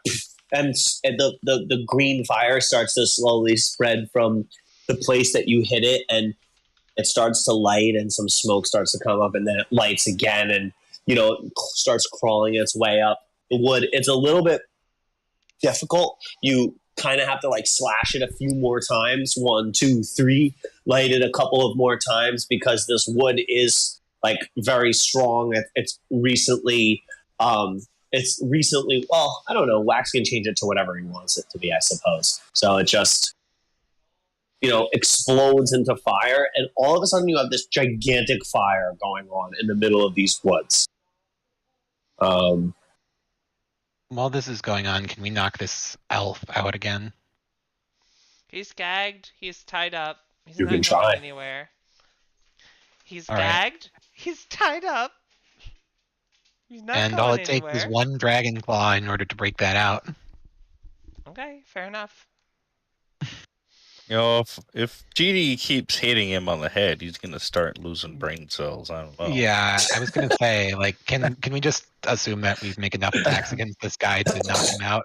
And the green fire starts to slowly spread from the place that you hit it, and it starts to light, and some smoke starts to come up, and then it lights again, and it starts crawling its way up the wood. It's a little bit difficult. You kind of have to like slash it a few more times. 1, 2, 3. Light it a couple of more times because this wood is like very strong. It's recently well, I don't know, Wax can change it to whatever he wants it to be, I suppose. So it just explodes into fire, and all of a sudden you have this gigantic fire going on in the middle of these woods. While this is going on, can we knock this elf out again? He's gagged. He's tied up. He's You not can going try. anywhere. He's All right. gagged. He's tied up. He's not And going all it takes anywhere. is one dragon claw in order to break that out. Okay, fair enough. if GD keeps hitting him on the head, he's gonna start losing brain cells. I don't know. Yeah, I was gonna say, like, can we just assume that we make enough attacks against this guy to knock him out?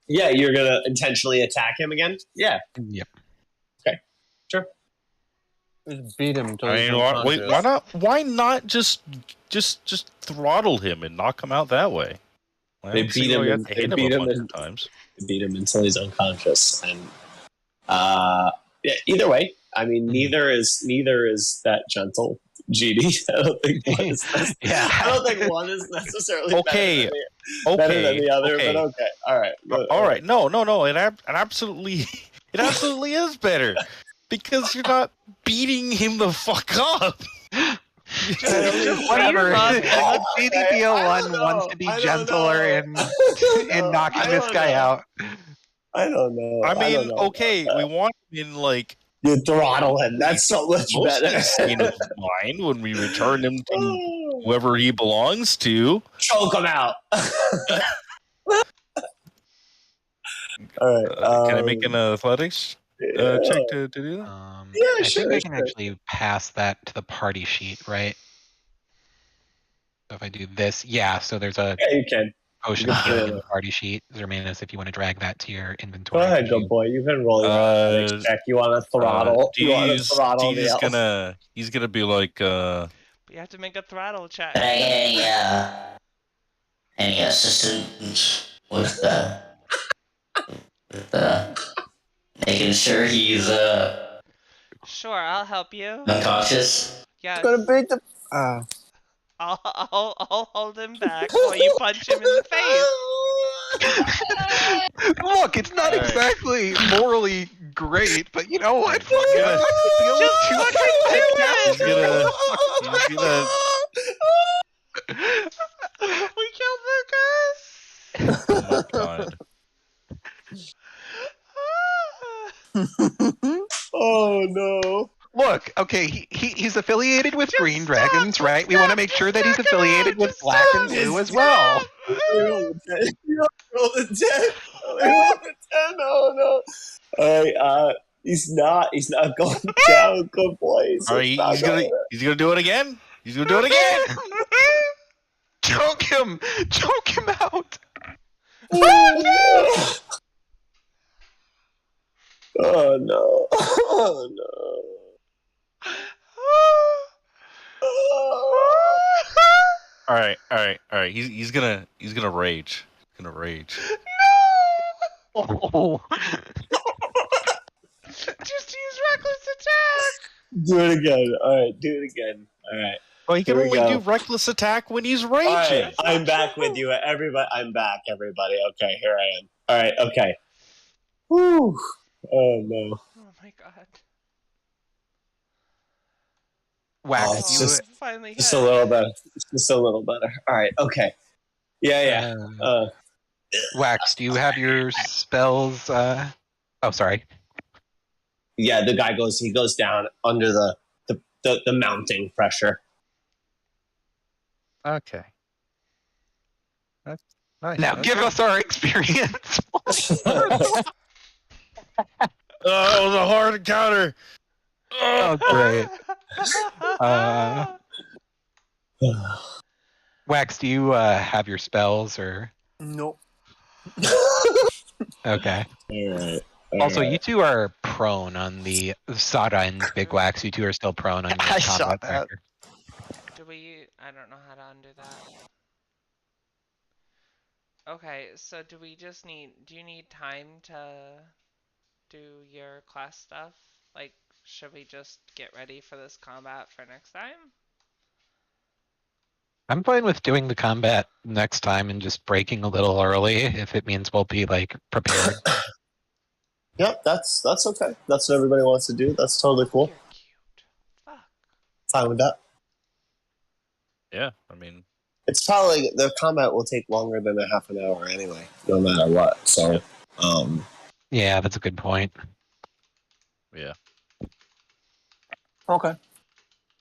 Yeah, you're going to intentionally attack him again? Yeah. Yep. just beat him. Till I he's mean, why unconscious. not? Why not just throttle him and knock him out that way? I They don't see beat why him you and- have to they hit him beat a him bunch and- of times. Beat him until he's unconscious. And yeah, either way, I mean, neither is that gentle. GD. I don't think one is. Yeah. I don't think one is necessarily Okay, better than the other. okay. But okay, all right, All right, no. It absolutely, it absolutely is better because you're not beating him the fuck up. Whatever. love- CDPO1 wants to be gentler in knocking this guy out. I don't know. I don't mean, know. okay, we want him in like You throttle him. That's so much most better. state of mind when we return him to whoever he belongs to. Choke him out. All right. Can I make an athletics check to do that? Yeah, I sure, think I can sure. actually pass that to the party sheet, right? So if I do this, yeah, so there's a Yeah, you can. potion You of can healing put in it the party sheet. Zermanus, if you want to drag that to your Go inventory. ahead, could you- good boy. You've been rolling. Check. You want to throttle? You want to throttle the elf? He's gonna be like, You have to make a throttle check. Can I get any assistance with making sure he's Sure, I'll help you. unconscious? Yes. Gonna beat the. I'll hold him back while you punch him in the face. Look, Look, it's not Alright. exactly morally great, but you know what? Fuck it. gonna- Just fucking do He's gonna. We killed Lucas. Oh my god. Oh no. Look, okay, he's affiliated with Just Green stop, Dragons, just right? We want to stop, make it's sure that he's not gonna affiliated happen, with just Black and stop, Blue as just well. stop. Roll the 10. Roll the 10. Oh no. Alright, he's not going down. Good boy. All right, he's gonna do it again. He's gonna do it again. Choke him! Choke him out! Oh no. Oh no. All right. He's gonna rage. He's gonna rage. Oh. Just use reckless attack. Do it again. Alright, do it again. Alright. Well, he can Here we only go. do reckless attack when he's raging. Alright, I'm back with you. Everybody, I'm back, everybody. Okay, here I am. Alright, okay. Whew. Oh no. Oh my god. Wax, Oh, it's you, just- finally Just hit. a little better. Just a little better. Alright, okay. Yeah. Wax, do you have your spells? Oh, sorry. Yeah, the guy goes down under the mounting pressure. Okay. That's nice. Now Okay. give us our experience. Oh, that was a hard encounter. Oh, great. Wax, do you have your spells or? Nope. Okay. Alright. Also, you two are prone on the Sada and Big Wax. You two are still prone on your I saw combat that. factor. Do we? I don't know how to undo that. Okay, so do we just need? Do you need time to do your class stuff? Like, should we just get ready for this combat for next time? I'm fine with doing the combat next time and just breaking a little early if it means we'll be like prepared. Yep, that's okay. That's what everybody wants to do. That's totally cool. You're cute. Fuck. Fine with that. Yeah, I mean, It's probably the combat will take longer than a half an hour anyway, no matter what. So, Yeah, that's a good point. yeah. okay.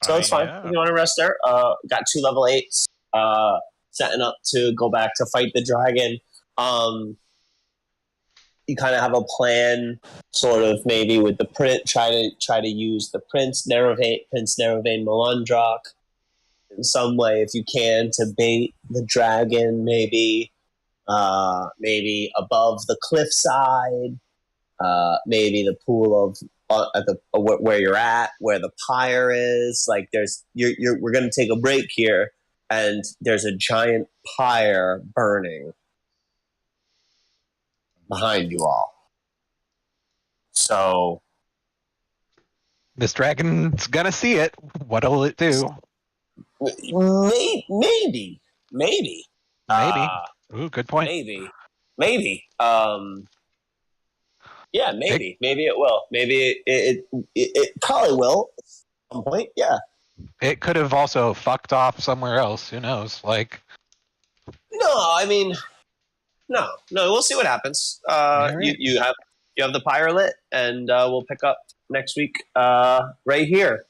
So it's fine. Yeah. If you want to rest there, got 2 level 8s, setting up to go back to fight the dragon. You kind of have a plan, sort of maybe with the print. Try to use the Prince Nerovane Melandrock in some way if you can to bait the dragon. Maybe above the cliffside. Maybe the pool of at the where you're at, where the pyre is. Like we're gonna take a break here, and there's a giant pyre burning behind you all. So This dragon's gonna see it. What'll it do? maybe. Maybe. Ooh, good point. Maybe. Yeah, maybe. Maybe it will. Maybe it probably will at some point. Yeah. It could have also fucked off somewhere else. Who knows? Like, No, I mean, no. We'll see what happens. Alright. You have the pyre lit, and we'll pick up next week right here.